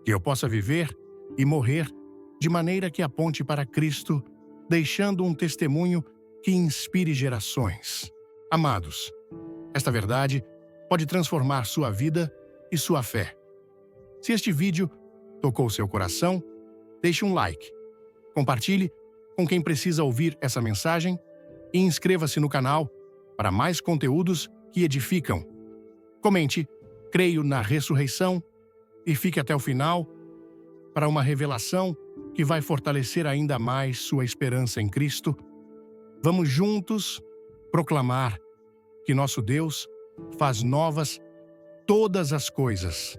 Que eu possa viver e morrer de maneira que aponte para Cristo, deixando um testemunho que inspire gerações. Amados, esta verdade pode transformar sua vida e sua fé. Se este vídeo tocou seu coração, deixe um like, compartilhe com quem precisa ouvir essa mensagem e inscreva-se no canal para mais conteúdos que edificam. Comente, creio na ressurreição, e fique até o final para uma revelação que vai fortalecer ainda mais sua esperança em Cristo. Vamos juntos proclamar que nosso Deus faz novas todas as coisas.